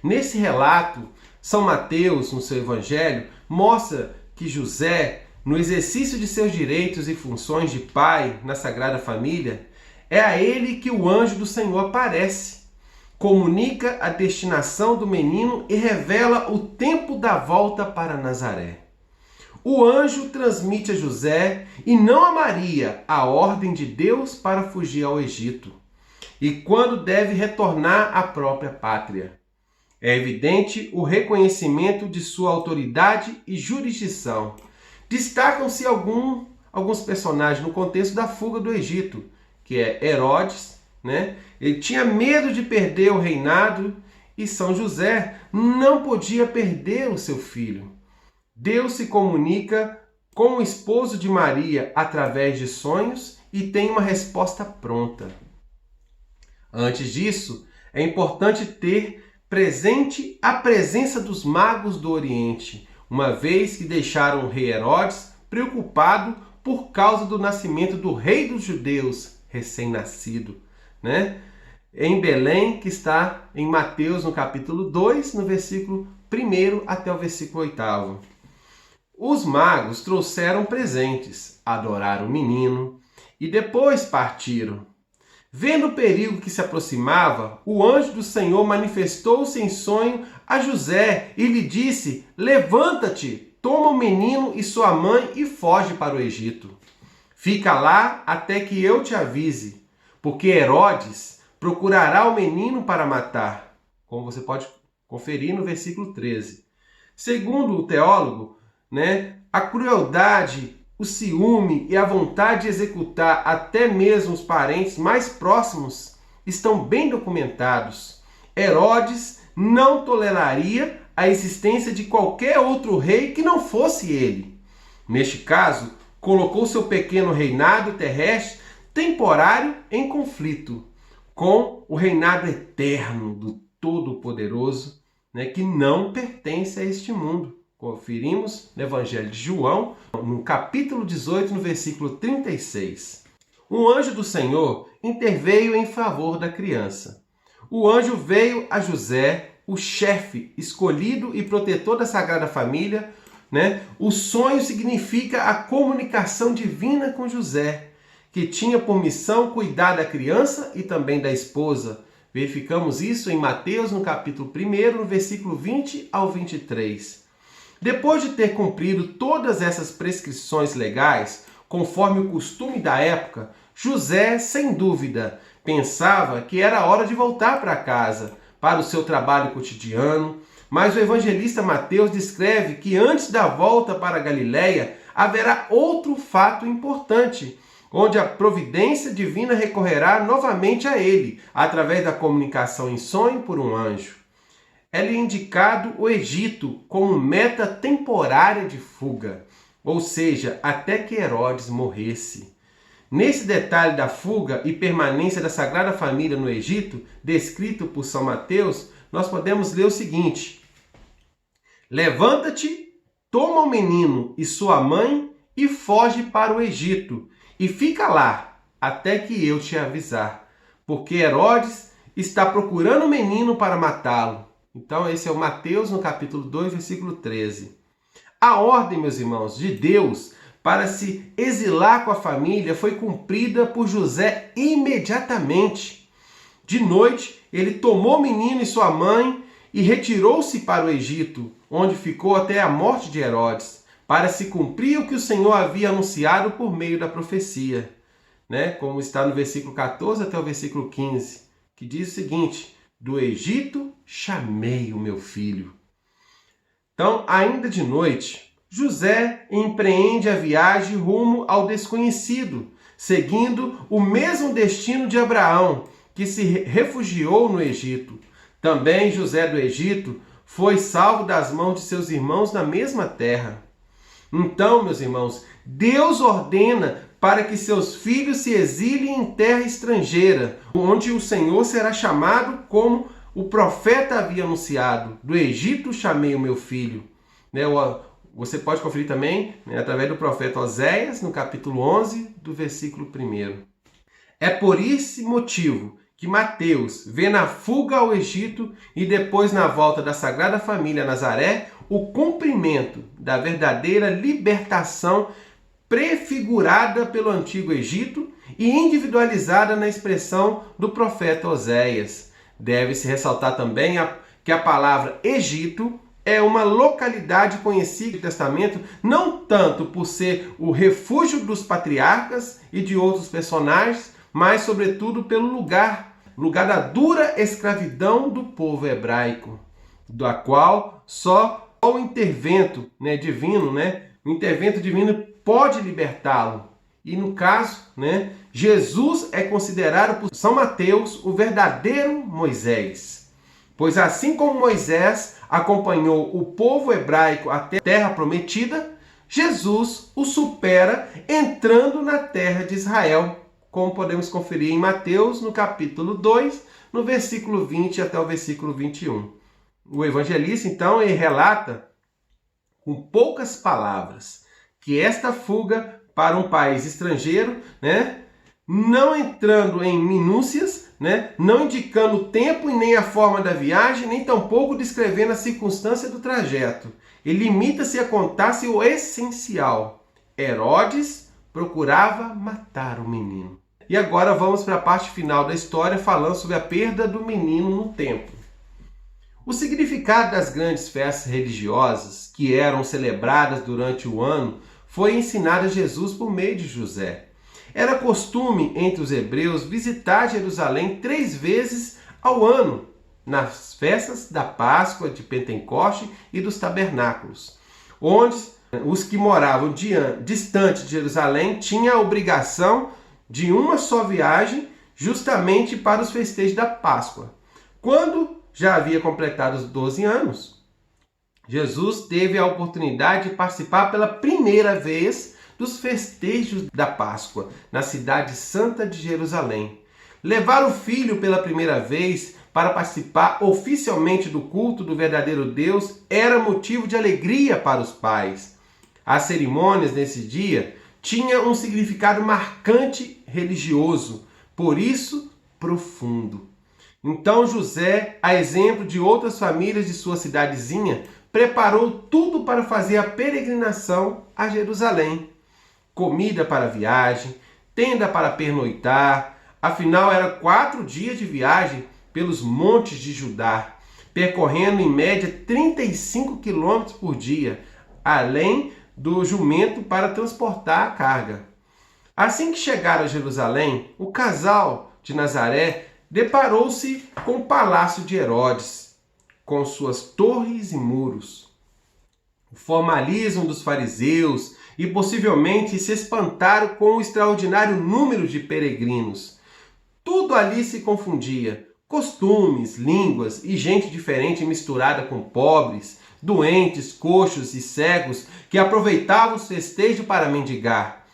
Nesse relato, São Mateus, no seu Evangelho, mostra que José, no exercício de seus direitos e funções de pai na Sagrada Família, é a ele que o anjo do Senhor aparece, comunica a destinação do menino e revela o tempo da volta para Nazaré. o anjo transmite a José e não a Maria a ordem de Deus para fugir ao Egito e quando deve retornar à própria pátria. É evidente o reconhecimento de sua autoridade e jurisdição. Destacam-se alguns personagens no contexto da fuga do Egito, que é Herodes, né? Ele tinha medo de perder o reinado e São José não podia perder o seu filho. Deus se comunica com o esposo de Maria através de sonhos e tem uma resposta pronta. Antes disso, é importante ter presente a presença dos magos do Oriente, uma vez que deixaram o rei Herodes preocupado por causa do nascimento do rei dos judeus, recém-nascido, né? Em Belém, que está em Mateus, no capítulo 2, no versículo 1 até o versículo 8. Os magos trouxeram presentes, adoraram o menino e depois partiram. Vendo o perigo que se aproximava, o anjo do Senhor manifestou-se em sonho a José e lhe disse: levanta-te, toma o menino e sua mãe e foge para o Egito. Fica lá até que eu te avise, porque Herodes procurará o menino para matar, como você pode conferir no versículo 13. Segundo o teólogo, a crueldade, o ciúme e a vontade de executar até mesmo os parentes mais próximos estão bem documentados. Herodes não toleraria a existência de qualquer outro rei que não fosse ele. Neste caso, colocou seu pequeno reinado terrestre temporário em conflito com o reinado eterno do Todo-Poderoso, que não pertence a este mundo. Conferimos no Evangelho de João, no capítulo 18, no versículo 36. Um anjo do Senhor interveio em favor da criança. O anjo veio a José, o chefe escolhido e protetor da Sagrada Família. O sonho significa a comunicação divina com José, que tinha por missão cuidar da criança e também da esposa. Verificamos isso em Mateus, no capítulo 1, no versículo 20 ao 23. Depois de ter cumprido todas essas prescrições legais, conforme o costume da época, José, sem dúvida, pensava que era hora de voltar para casa, para o seu trabalho cotidiano, mas o evangelista Mateus descreve que antes da volta para a Galiléia haverá outro fato importante, onde a providência divina recorrerá novamente a ele, através da comunicação em sonho por um anjo. É-lhe indicado o Egito como meta temporária de fuga, ou seja, até que Herodes morresse. Nesse detalhe da fuga e permanência da Sagrada Família no Egito, descrito por São Mateus, nós podemos ler o seguinte: levanta-te, toma o menino e sua mãe e foge para o Egito, e fica lá até que eu te avisar, porque Herodes está procurando o menino para matá-lo. Então, esse é o Mateus, no capítulo 2, versículo 13. A ordem, meus irmãos, de Deus para se exilar com a família foi cumprida por José imediatamente. De noite, ele tomou o menino e sua mãe e retirou-se para o Egito, onde ficou até a morte de Herodes, para se cumprir o que o Senhor havia anunciado por meio da profecia. Como está no versículo 14 até o versículo 15, que diz o seguinte: do Egito chamei o meu filho. Então, ainda de noite, José empreende a viagem rumo ao desconhecido, seguindo o mesmo destino de Abraão, que se refugiou no Egito. Também José do Egito foi salvo das mãos de seus irmãos na mesma terra. Então, meus irmãos, Deus ordena para que seus filhos se exilem em terra estrangeira, onde o Senhor será chamado como o profeta havia anunciado: do Egito chamei o meu filho. Você pode conferir também através do profeta Oséias, no capítulo 11, do versículo 1. É por esse motivo que Mateus vê na fuga ao Egito e depois na volta da Sagrada Família a Nazaré o cumprimento da verdadeira libertação prefigurada pelo Antigo Egito e individualizada na expressão do profeta Oséias. Deve-se ressaltar também que a palavra Egito é uma localidade conhecida no Testamento não tanto por ser o refúgio dos patriarcas e de outros personagens, mas sobretudo pelo lugar da dura escravidão do povo hebraico, da qual só o intervento divino, o intervento divino pode libertá-lo. E no caso, Jesus é considerado por São Mateus o verdadeiro Moisés. Pois assim como Moisés acompanhou o povo hebraico até a terra prometida, Jesus o supera entrando na terra de Israel, como podemos conferir em Mateus, no capítulo 2, no versículo 20 até o versículo 21. O evangelista, então, ele relata com poucas palavras que esta fuga para um país estrangeiro, não entrando em minúcias, não indicando o tempo e nem a forma da viagem, nem tampouco descrevendo a circunstância do trajeto. Ele limita-se a contar-se o essencial. Herodes procurava matar o menino. E agora vamos para a parte final da história, falando sobre a perda do menino no templo. O significado das grandes festas religiosas que eram celebradas durante o ano foi ensinado a Jesus por meio de José. Era costume entre os hebreus visitar Jerusalém 3 vezes ao ano, nas festas da Páscoa, de Pentecoste e dos Tabernáculos, onde os que moravam distante de Jerusalém tinham a obrigação de uma só viagem justamente para os festejos da Páscoa. Quando já havia completado os 12 anos, Jesus teve a oportunidade de participar pela primeira vez dos festejos da Páscoa na cidade santa de Jerusalém. Levar o filho pela primeira vez para participar oficialmente do culto do verdadeiro Deus era motivo de alegria para os pais. As cerimônias nesse dia tinham um significado marcante religioso, por isso profundo. Então José, a exemplo de outras famílias de sua cidadezinha, preparou tudo para fazer a peregrinação a Jerusalém. Comida para a viagem, tenda para pernoitar, afinal eram 4 dias de viagem pelos montes de Judá, percorrendo em média 35 quilômetros por dia, além do jumento para transportar a carga. Assim que chegaram a Jerusalém, o casal de Nazaré deparou-se com o palácio de Herodes, com suas torres e muros. O formalismo dos fariseus e possivelmente se espantaram com o extraordinário número de peregrinos. Tudo ali se confundia. Costumes, línguas e gente diferente misturada com pobres, doentes, coxos e cegos que aproveitavam os festejos para mendigar.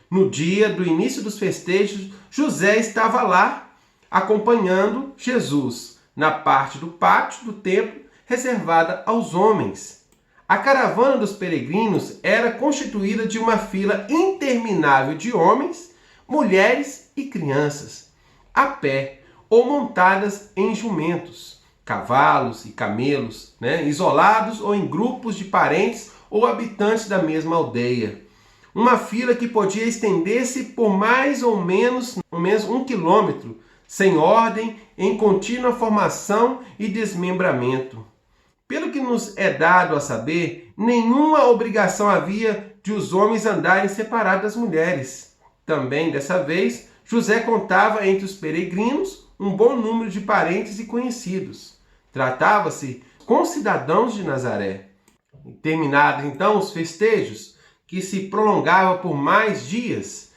No dia do início dos festejos, José estava lá, acompanhando Jesus, na parte do pátio do templo reservada aos homens. A caravana dos peregrinos era constituída de uma fila interminável de homens, mulheres e crianças, a pé ou montadas em jumentos, cavalos e camelos, isolados ou em grupos de parentes ou habitantes da mesma aldeia. Uma fila que podia estender-se por mais ou menos 1 quilômetro, sem ordem, em contínua formação e desmembramento. Pelo que nos é dado a saber, nenhuma obrigação havia de os homens andarem separados das mulheres. Também, dessa vez, José contava entre os peregrinos um bom número de parentes e conhecidos. Tratava-se com cidadãos de Nazaré. Terminados então os festejos, que se prolongavam por mais dias,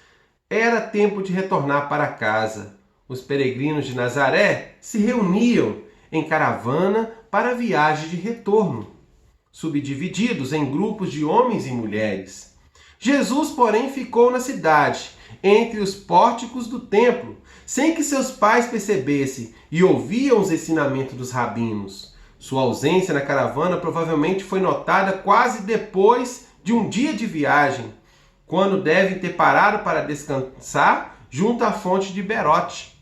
era tempo de retornar para casa. Os peregrinos de Nazaré se reuniam em caravana para a viagem de retorno, subdivididos em grupos de homens e mulheres. Jesus, porém, ficou na cidade, entre os pórticos do templo, sem que seus pais percebessem e ouviam os ensinamentos dos rabinos. Sua ausência na caravana provavelmente foi notada quase depois de um dia de viagem, quando devem ter parado para descansar junto à fonte de Berote.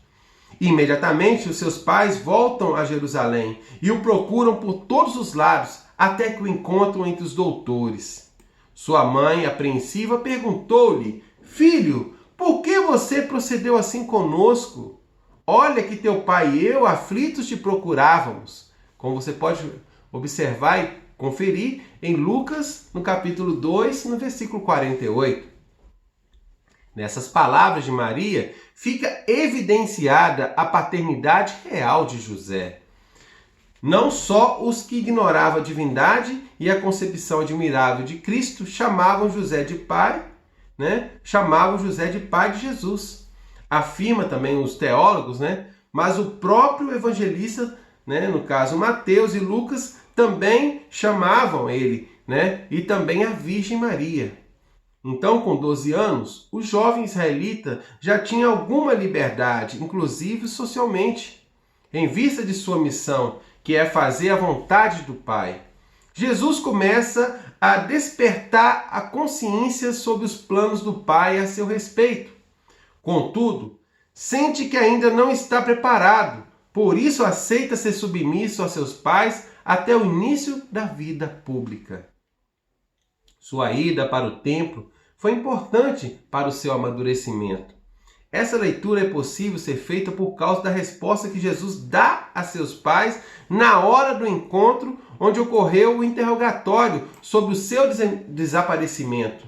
Imediatamente, os seus pais voltam a Jerusalém e o procuram por todos os lados, até que o encontram entre os doutores. Sua mãe, apreensiva, perguntou-lhe: Filho, por que você procedeu assim conosco? Olha que teu pai e eu, aflitos, te procurávamos. Como você pode observar, conferir em Lucas, no capítulo 2, no versículo 48. Nessas palavras de Maria, fica evidenciada a paternidade real de José. Não só os que ignoravam a divindade e a concepção admirável de Cristo chamavam José de pai, chamavam José de pai de Jesus. Afirma também os teólogos, mas o próprio evangelista, no caso Mateus e Lucas, também chamavam ele, e também a Virgem Maria. Então, com 12 anos, o jovem israelita já tinha alguma liberdade, inclusive socialmente, em vista de sua missão, que é fazer a vontade do Pai. Jesus começa a despertar a consciência sobre os planos do Pai a seu respeito. Contudo, sente que ainda não está preparado, por isso aceita ser submisso a seus pais até o início da vida pública. Sua ida para o templo foi importante para o seu amadurecimento. Essa leitura é possível ser feita por causa da resposta que Jesus dá a seus pais na hora do encontro onde ocorreu o interrogatório sobre o seu desaparecimento.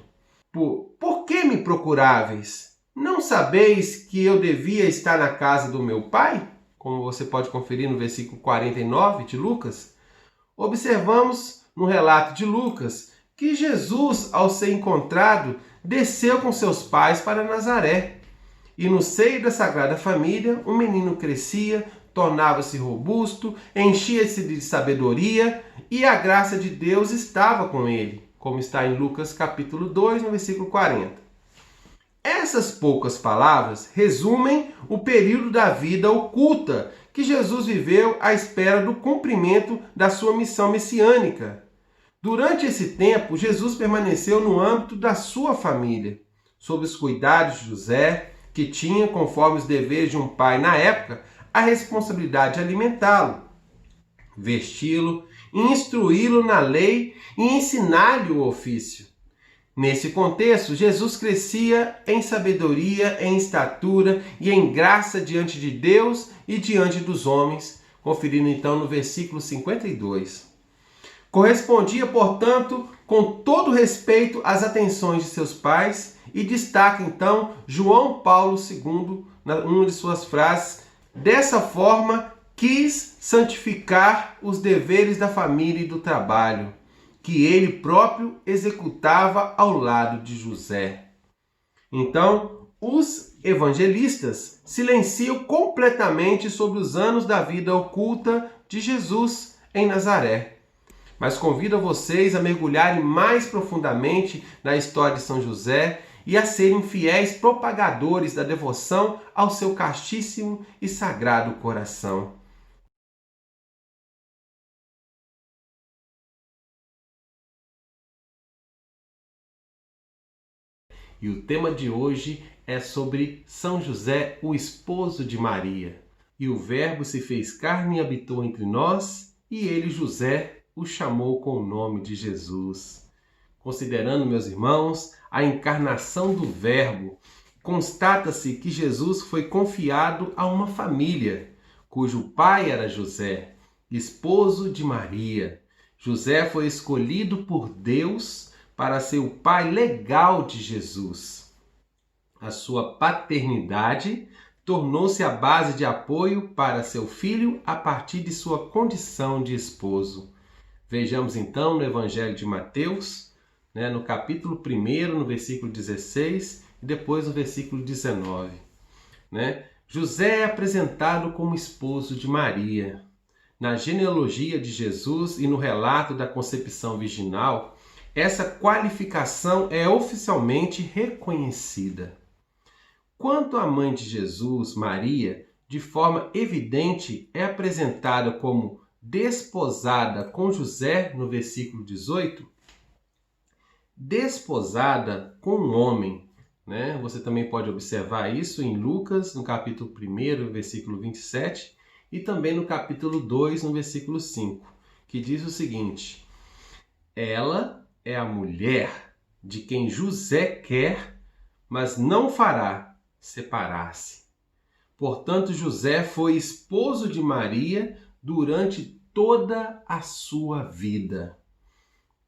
Por que me procuráveis? Não sabeis que eu devia estar na casa do meu pai? Como você pode conferir no versículo 49 de Lucas. Observamos no relato de Lucas que Jesus, ao ser encontrado, desceu com seus pais para Nazaré. E no seio da Sagrada Família, o menino crescia, tornava-se robusto, enchia-se de sabedoria e a graça de Deus estava com ele, como está em Lucas capítulo 2, no versículo 40. Essas poucas palavras resumem o período da vida oculta que Jesus viveu à espera do cumprimento da sua missão messiânica. Durante esse tempo, Jesus permaneceu no âmbito da sua família, sob os cuidados de José, que tinha, conforme os deveres de um pai na época, a responsabilidade de alimentá-lo, vesti-lo, instruí-lo na lei e ensinar-lhe o ofício. Nesse contexto, Jesus crescia em sabedoria, em estatura e em graça diante de Deus e diante dos homens, conferindo então no versículo 52. Correspondia, portanto, com todo respeito às atenções de seus pais e destaca então João Paulo II, numa de suas frases, dessa forma quis santificar os deveres da família e do trabalho, que ele próprio executava ao lado de José. Então, os evangelistas silenciam completamente sobre os anos da vida oculta de Jesus em Nazaré. Mas convido a vocês a mergulharem mais profundamente na história de São José e a serem fiéis propagadores da devoção ao seu castíssimo e sagrado coração. E o tema de hoje é sobre São José, o esposo de Maria. E o Verbo se fez carne e habitou entre nós, e ele, José, o chamou com o nome de Jesus. Considerando, meus irmãos, a encarnação do Verbo, constata-se que Jesus foi confiado a uma família, cujo pai era José, esposo de Maria. José foi escolhido por Deus para ser o pai legal de Jesus. A sua paternidade tornou-se a base de apoio para seu filho a partir de sua condição de esposo. Vejamos então no Evangelho de Mateus, no capítulo 1, no versículo 16 e depois no versículo 19. José é apresentado como esposo de Maria. Na genealogia de Jesus e no relato da concepção virginal, essa qualificação é oficialmente reconhecida. Quanto à mãe de Jesus, Maria, de forma evidente é apresentada como desposada com José no versículo 18, desposada com um homem. Você também pode observar isso em Lucas, no capítulo 1, versículo 27, e também no capítulo 2, no versículo 5, que diz o seguinte: ela é a mulher de quem José quer, mas não fará separar-se. Portanto, José foi esposo de Maria durante toda a sua vida.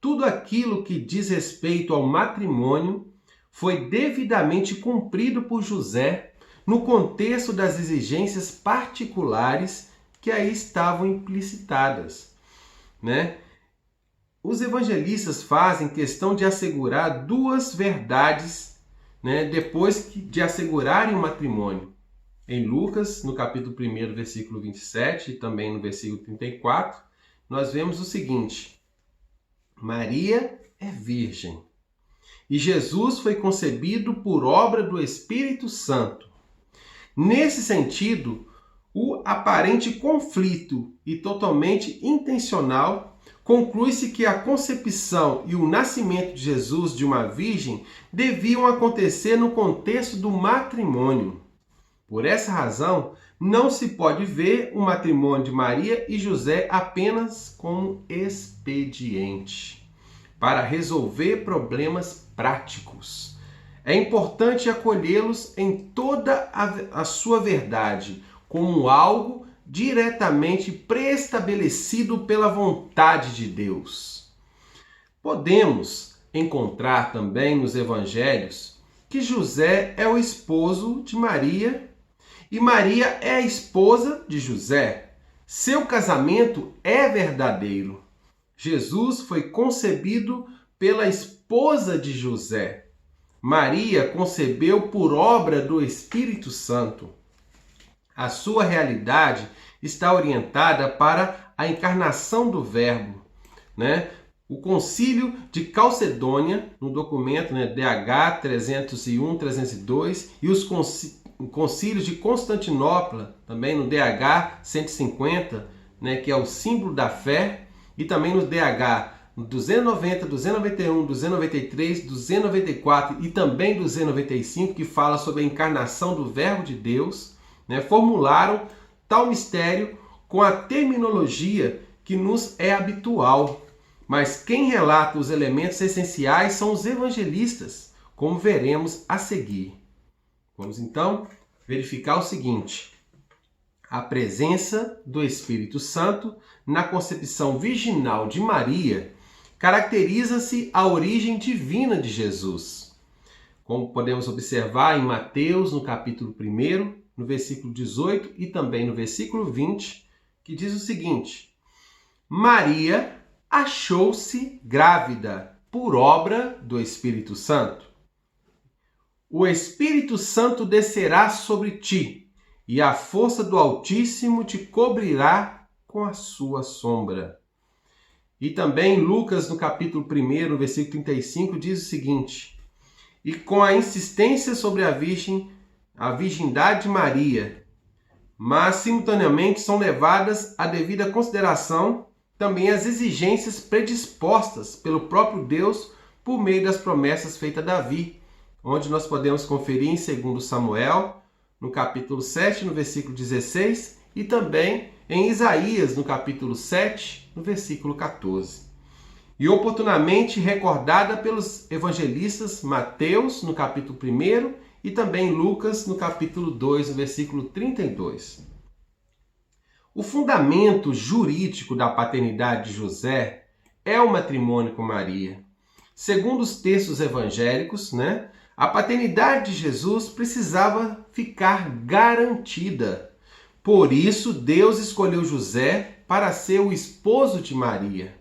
tudo aquilo que diz respeito ao matrimônio foi devidamente cumprido por José no contexto das exigências particulares que aí estavam implicitadas, né? Os evangelistas fazem questão de assegurar duas verdades, né, depois de assegurarem o matrimônio. Em Lucas, no capítulo 1, versículo 27, e também no versículo 34, nós vemos o seguinte: Maria é virgem e Jesus foi concebido por obra do Espírito Santo. Nesse sentido, o aparente conflito e totalmente intencional conclui-se que a concepção e o nascimento de Jesus de uma virgem deviam acontecer no contexto do matrimônio. Por essa razão, não se pode ver o matrimônio de Maria e José apenas como expediente para resolver problemas práticos. É importante acolhê-los em toda a sua verdade, como algo diretamente preestabelecido pela vontade de Deus. Podemos encontrar também nos evangelhos que José é o esposo de Maria e Maria é a esposa de José. Seu casamento é verdadeiro. Jesus foi concebido pela esposa de José. Maria concebeu por obra do Espírito Santo. A sua realidade está orientada para a encarnação do Verbo, né? O Concílio de Calcedônia, no documento, né, DH 301-302, e os concílios de Constantinopla, também no DH 150, né, que é o símbolo da fé, e também no DH 290, 291, 293, 294 e também 295, que fala sobre a encarnação do Verbo de Deus, né, formularam tal mistério com a terminologia que nos é habitual. Mas quem relata os elementos essenciais são os evangelistas, como veremos a seguir. Vamos então verificar o seguinte: a presença do Espírito Santo na concepção virginal de Maria caracteriza-se a origem divina de Jesus. Como podemos observar em Mateus, no capítulo 1, no versículo 18 e também no versículo 20, que diz o seguinte: Maria achou-se grávida por obra do Espírito Santo. O Espírito Santo descerá sobre ti, e a força do Altíssimo te cobrirá com a sua sombra. E também Lucas, no capítulo 1, no versículo 35, diz o seguinte: e com a insistência sobre a virgindade de Maria, mas simultaneamente são levadas à devida consideração também as exigências predispostas pelo próprio Deus por meio das promessas feitas a Davi, onde nós podemos conferir em 2 Samuel, no capítulo 7, no versículo 16, e também em Isaías, no capítulo 7, no versículo 14. E oportunamente recordada pelos evangelistas Mateus, no capítulo 1, e também Lucas, no capítulo 2, no versículo 32. O fundamento jurídico da paternidade de José é o matrimônio com Maria. Segundo os textos evangélicos, né, a paternidade de Jesus precisava ficar garantida. Por isso, Deus escolheu José para ser o esposo de Maria.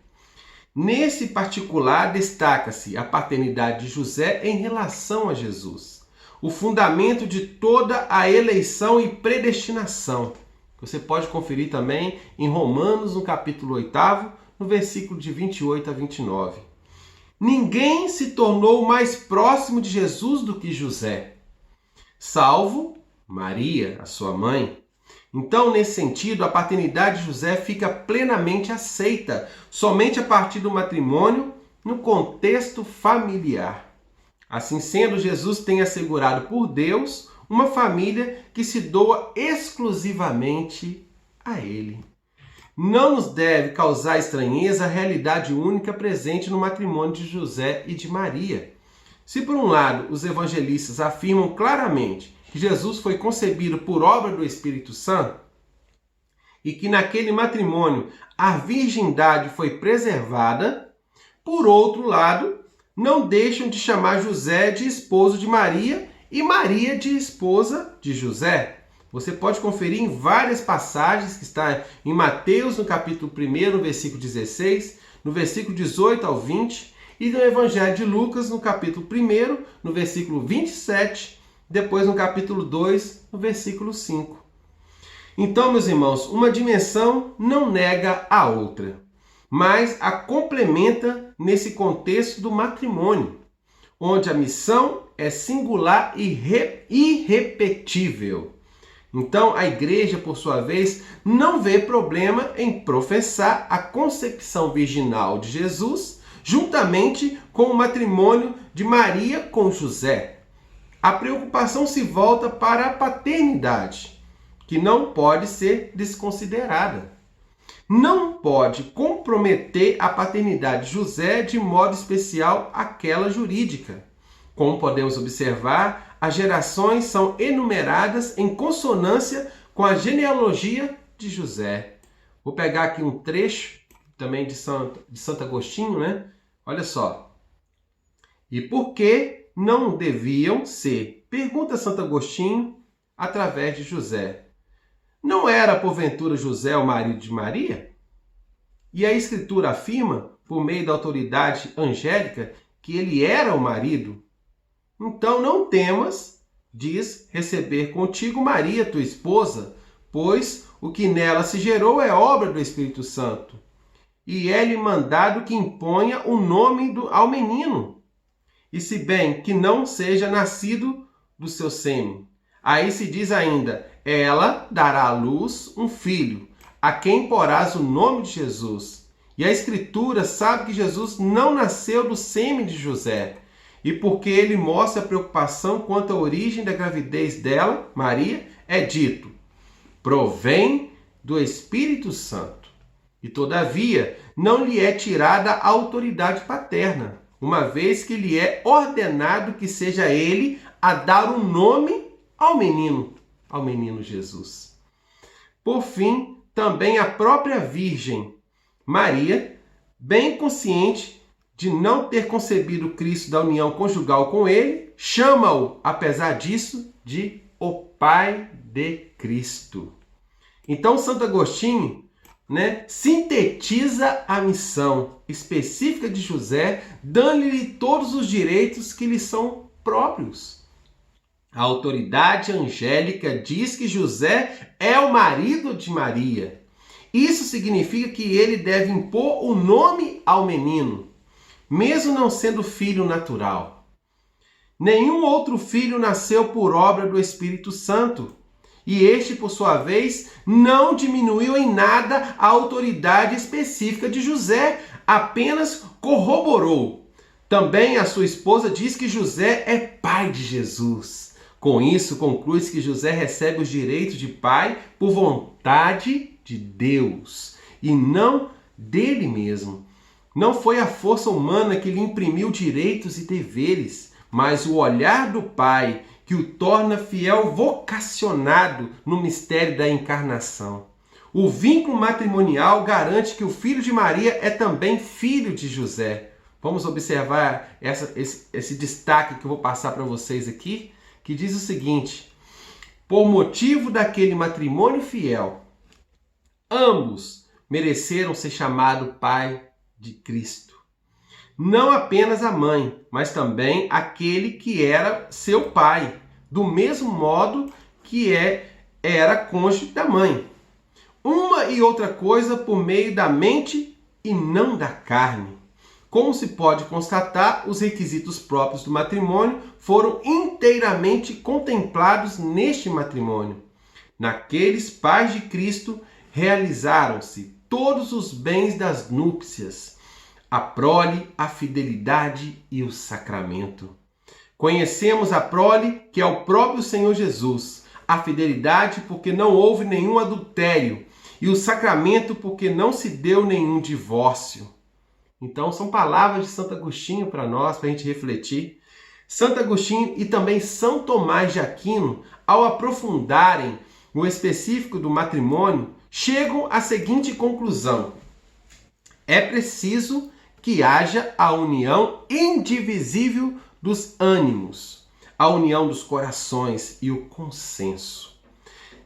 Nesse particular, destaca-se a paternidade de José em relação a Jesus, o fundamento de toda a eleição e predestinação. Você pode conferir também em Romanos, no capítulo 8, no versículo de 28 a 29. Ninguém se tornou mais próximo de Jesus do que José, salvo Maria, a sua mãe. Então, nesse sentido, a paternidade de José fica plenamente aceita somente a partir do matrimônio no contexto familiar. Assim sendo, Jesus tem assegurado por Deus uma família que se doa exclusivamente a Ele. Não nos deve causar estranheza a realidade única presente no matrimônio de José e de Maria. Se por um lado os evangelistas afirmam claramente que Jesus foi concebido por obra do Espírito Santo e que naquele matrimônio a virgindade foi preservada, Por outro lado, não deixam de chamar José de esposo de Maria e Maria de esposa de José. Você pode conferir em várias passagens que está em Mateus, no capítulo 1, no versículo 16, no versículo 18 ao 20, e no Evangelho de Lucas, no capítulo 1, no versículo 27, depois no capítulo 2, no versículo 5. Então, meus irmãos, uma dimensão não nega a outra, mas a complementa nesse contexto do matrimônio, onde a missão é singular e irrepetível. Então, a igreja, por sua vez, não vê problema em professar a concepção virginal de Jesus juntamente com o matrimônio de Maria com José. A preocupação se volta para a paternidade, que não pode ser desconsiderada. Não pode comprometer a paternidade de José de modo especial aquela jurídica. Como podemos observar, as gerações são enumeradas em consonância com a genealogia de José. Vou pegar aqui um trecho também de Santo Agostinho, né? Olha só. E por que não deviam ser? Pergunta Santo Agostinho através de José. Não era, porventura, José o marido de Maria? E a Escritura afirma, por meio da autoridade angélica, que ele era o marido. Então não temas, diz, receber contigo Maria, tua esposa, pois o que nela se gerou é obra do Espírito Santo. E é-lhe mandado que imponha o nome ao menino. E se bem que não seja nascido do seu sêmen. Aí se diz ainda, ela dará à luz um filho, a quem porás o nome de Jesus. E a Escritura sabe que Jesus não nasceu do sêmen de José. E porque ele mostra a preocupação quanto à origem da gravidez dela, Maria, é dito, provém do Espírito Santo. E todavia, não lhe é tirada a autoridade paterna, uma vez que lhe é ordenado que seja ele a dar um nome ao menino Jesus. Por fim, também a própria Virgem Maria, bem consciente de não ter concebido Cristo da união conjugal com ele, chama-o, apesar disso, de o Pai de Cristo. Então, Santo Agostinho, sintetiza a missão específica de José, dando-lhe todos os direitos que lhe são próprios. A autoridade angélica diz que José é o marido de Maria. Isso significa que ele deve impor o nome ao menino, mesmo não sendo filho natural. Nenhum outro filho nasceu por obra do Espírito Santo. E este, por sua vez, não diminuiu em nada a autoridade específica de José, apenas corroborou. Também a sua esposa diz que José é pai de Jesus. Com isso, conclui-se que José recebe os direitos de pai por vontade de Deus e não dele mesmo. Não foi a força humana que lhe imprimiu direitos e deveres, mas o olhar do pai que o torna fiel vocacionado no mistério da encarnação. O vínculo matrimonial garante que o filho de Maria é também filho de José. Vamos observar esse destaque que eu vou passar para vocês aqui, que diz o seguinte: por motivo daquele matrimônio fiel, ambos mereceram ser chamados pai de Cristo. Não apenas a mãe, mas também aquele que era seu pai, do mesmo modo que era cônjuge da mãe. Uma e outra coisa por meio da mente e não da carne. Como se pode constatar, os requisitos próprios do matrimônio foram inteiramente contemplados neste matrimônio. Naqueles pais de Cristo realizaram-se todos os bens das núpcias, a prole, a fidelidade e o sacramento. Conhecemos a prole, que é o próprio Senhor Jesus, a fidelidade porque não houve nenhum adultério e o sacramento porque não se deu nenhum divórcio. Então são palavras de Santo Agostinho para nós, para a gente refletir. Santo Agostinho e também São Tomás de Aquino, ao aprofundarem o específico do matrimônio, chegam à seguinte conclusão: é preciso que haja a união indivisível dos ânimos, a união dos corações e o consenso.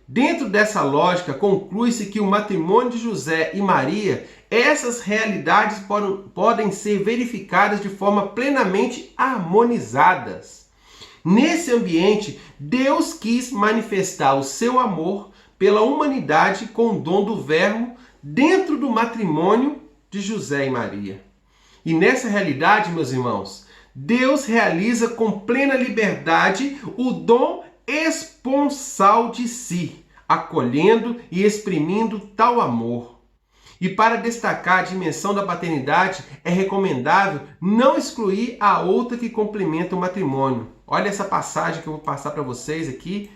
Dentro dessa lógica, conclui-se que o matrimônio de José e Maria, essas realidades podem ser verificadas de forma plenamente harmonizadas. Nesse ambiente, Deus quis manifestar o seu amor pela humanidade com o dom do Verbo dentro do matrimônio de José e Maria. E nessa realidade, meus irmãos, Deus realiza com plena liberdade o dom esponsal de si, acolhendo e exprimindo tal amor. E para destacar a dimensão da paternidade, é recomendável não excluir a outra que complementa o matrimônio. Olha essa passagem que eu vou passar para vocês aqui.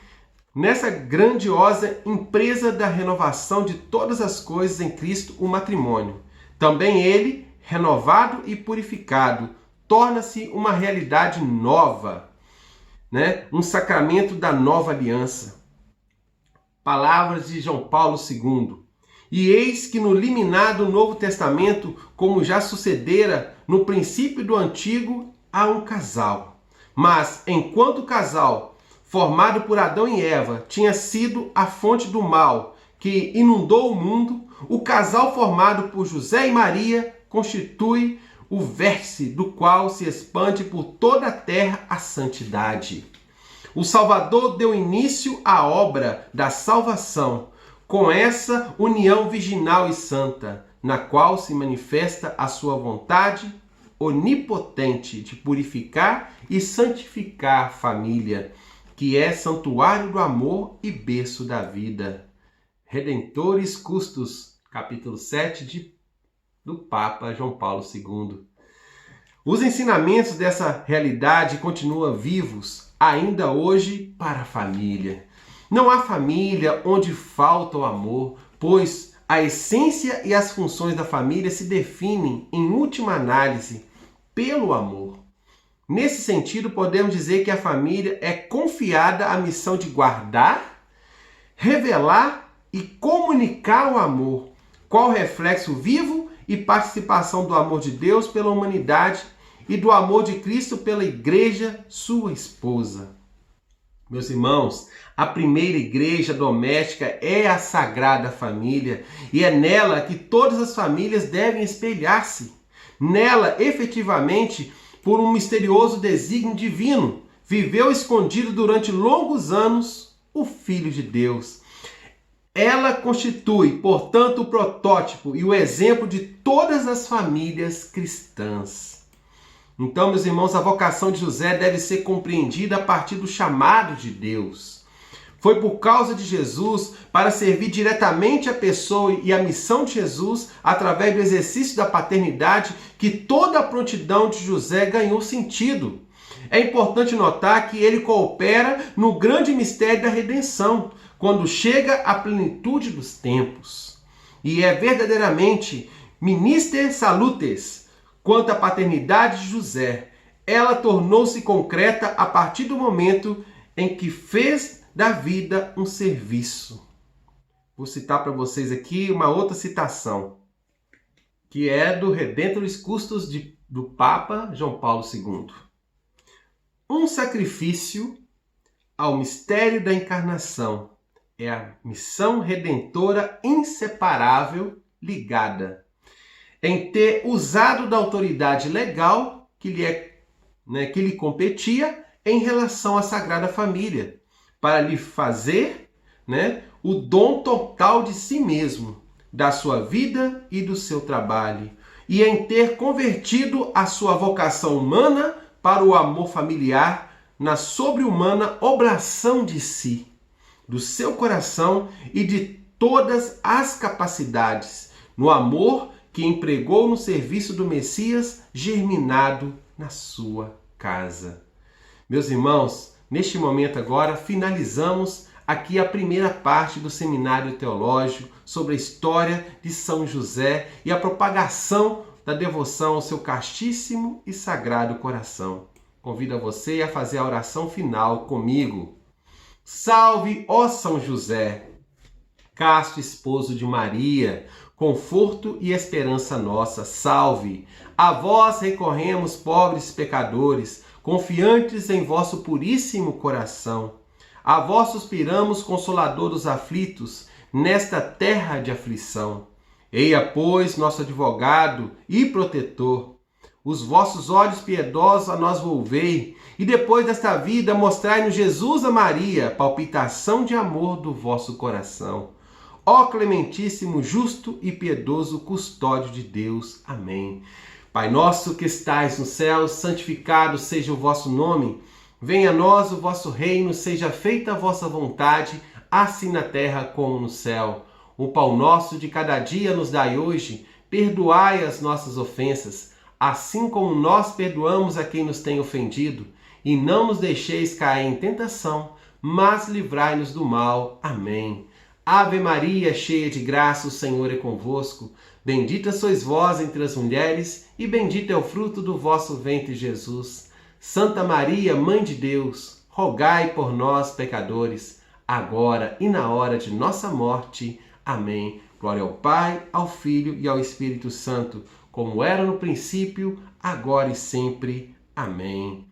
Nessa grandiosa empresa da renovação de todas as coisas em Cristo, o matrimônio. Também ele, renovado e purificado, torna-se uma realidade nova, né? Um sacramento da nova aliança. Palavras de João Paulo II. E eis que no liminar do Novo Testamento, como já sucedera no princípio do Antigo, há um casal. Mas, enquanto o casal, formado por Adão e Eva, tinha sido a fonte do mal que inundou o mundo, o casal formado por José e Maria constitui o vértice do qual se expande por toda a terra a santidade. O Salvador deu início à obra da salvação com essa união virginal e santa, na qual se manifesta a sua vontade onipotente de purificar e santificar a família, que é santuário do amor e berço da vida. Redentores Custos, capítulo 7 do Papa João Paulo II. Os ensinamentos dessa realidade continuam vivos ainda hoje para a família. Não há família onde falta o amor, pois a essência e as funções da família se definem, em última análise, pelo amor. Nesse sentido, podemos dizer que a família é confiada a missão de guardar, revelar e comunicar o amor, qual reflexo vivo e participação do amor de Deus pela humanidade e do amor de Cristo pela Igreja, sua esposa. Meus irmãos, a primeira igreja doméstica é a Sagrada Família e é nela que todas as famílias devem espelhar-se. Nela, efetivamente, por um misterioso desígnio divino, viveu escondido durante longos anos o Filho de Deus. Ela constitui, portanto, o protótipo e o exemplo de todas as famílias cristãs. Então, meus irmãos, a vocação de José deve ser compreendida a partir do chamado de Deus. Foi por causa de Jesus, para servir diretamente a pessoa e a missão de Jesus, através do exercício da paternidade, que toda a prontidão de José ganhou sentido. É importante notar que ele coopera no grande mistério da redenção, quando chega à plenitude dos tempos. E é verdadeiramente minister salutes quanto à paternidade de José. Ela tornou-se concreta a partir do momento em que fez da vida um serviço. Vou citar para vocês aqui uma outra citação, que é do Redemptoris Custos do Papa João Paulo II. Um sacrifício ao mistério da encarnação é a missão redentora inseparável ligada em ter usado da autoridade legal que lhe competia em relação à Sagrada Família, para lhe fazer o dom total de si mesmo, da sua vida e do seu trabalho, e em ter convertido a sua vocação humana para o amor familiar na sobre-humana oblação de si, do seu coração e de todas as capacidades, no amor que empregou no serviço do Messias, germinado na sua casa. Meus irmãos, neste momento agora, finalizamos aqui a primeira parte do Seminário Teológico sobre a história de São José e a propagação da devoção ao seu castíssimo e sagrado coração. Convido a você a fazer a oração final comigo. Salve, ó São José! Casto esposo de Maria, conforto e esperança nossa, salve. A vós recorremos, pobres pecadores, confiantes em vosso puríssimo coração. A vós suspiramos, consolador dos aflitos, nesta terra de aflição. Eia, pois, nosso advogado e protetor, os vossos olhos piedosos a nós volvei, e depois desta vida mostrai-nos Jesus a Maria, palpitação de amor do vosso coração. Ó clementíssimo, justo e piedoso custódio de Deus. Amém. Pai nosso que estais no céu, santificado seja o vosso nome. Venha a nós o vosso reino, seja feita a vossa vontade, assim na terra como no céu. O pão nosso de cada dia nos dai hoje, perdoai as nossas ofensas, assim como nós perdoamos a quem nos tem ofendido, e não nos deixeis cair em tentação, mas livrai-nos do mal. Amém. Ave Maria, cheia de graça, o Senhor é convosco. Bendita sois vós entre as mulheres, e bendito é o fruto do vosso ventre, Jesus. Santa Maria, Mãe de Deus, rogai por nós, pecadores, agora e na hora de nossa morte. Amém. Glória ao Pai, ao Filho e ao Espírito Santo, como era no princípio, agora e sempre. Amém.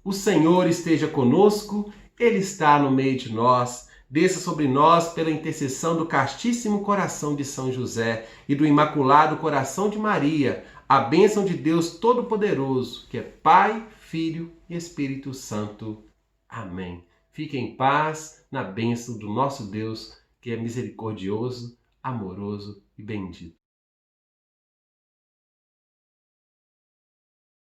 O Senhor esteja conosco, Ele está no meio de nós. Desça sobre nós pela intercessão do castíssimo coração de São José e do Imaculado Coração de Maria, a bênção de Deus Todo-Poderoso, que é Pai, Filho e Espírito Santo. Amém. Fique em paz na bênção do nosso Deus, que é misericordioso, amoroso e bendito.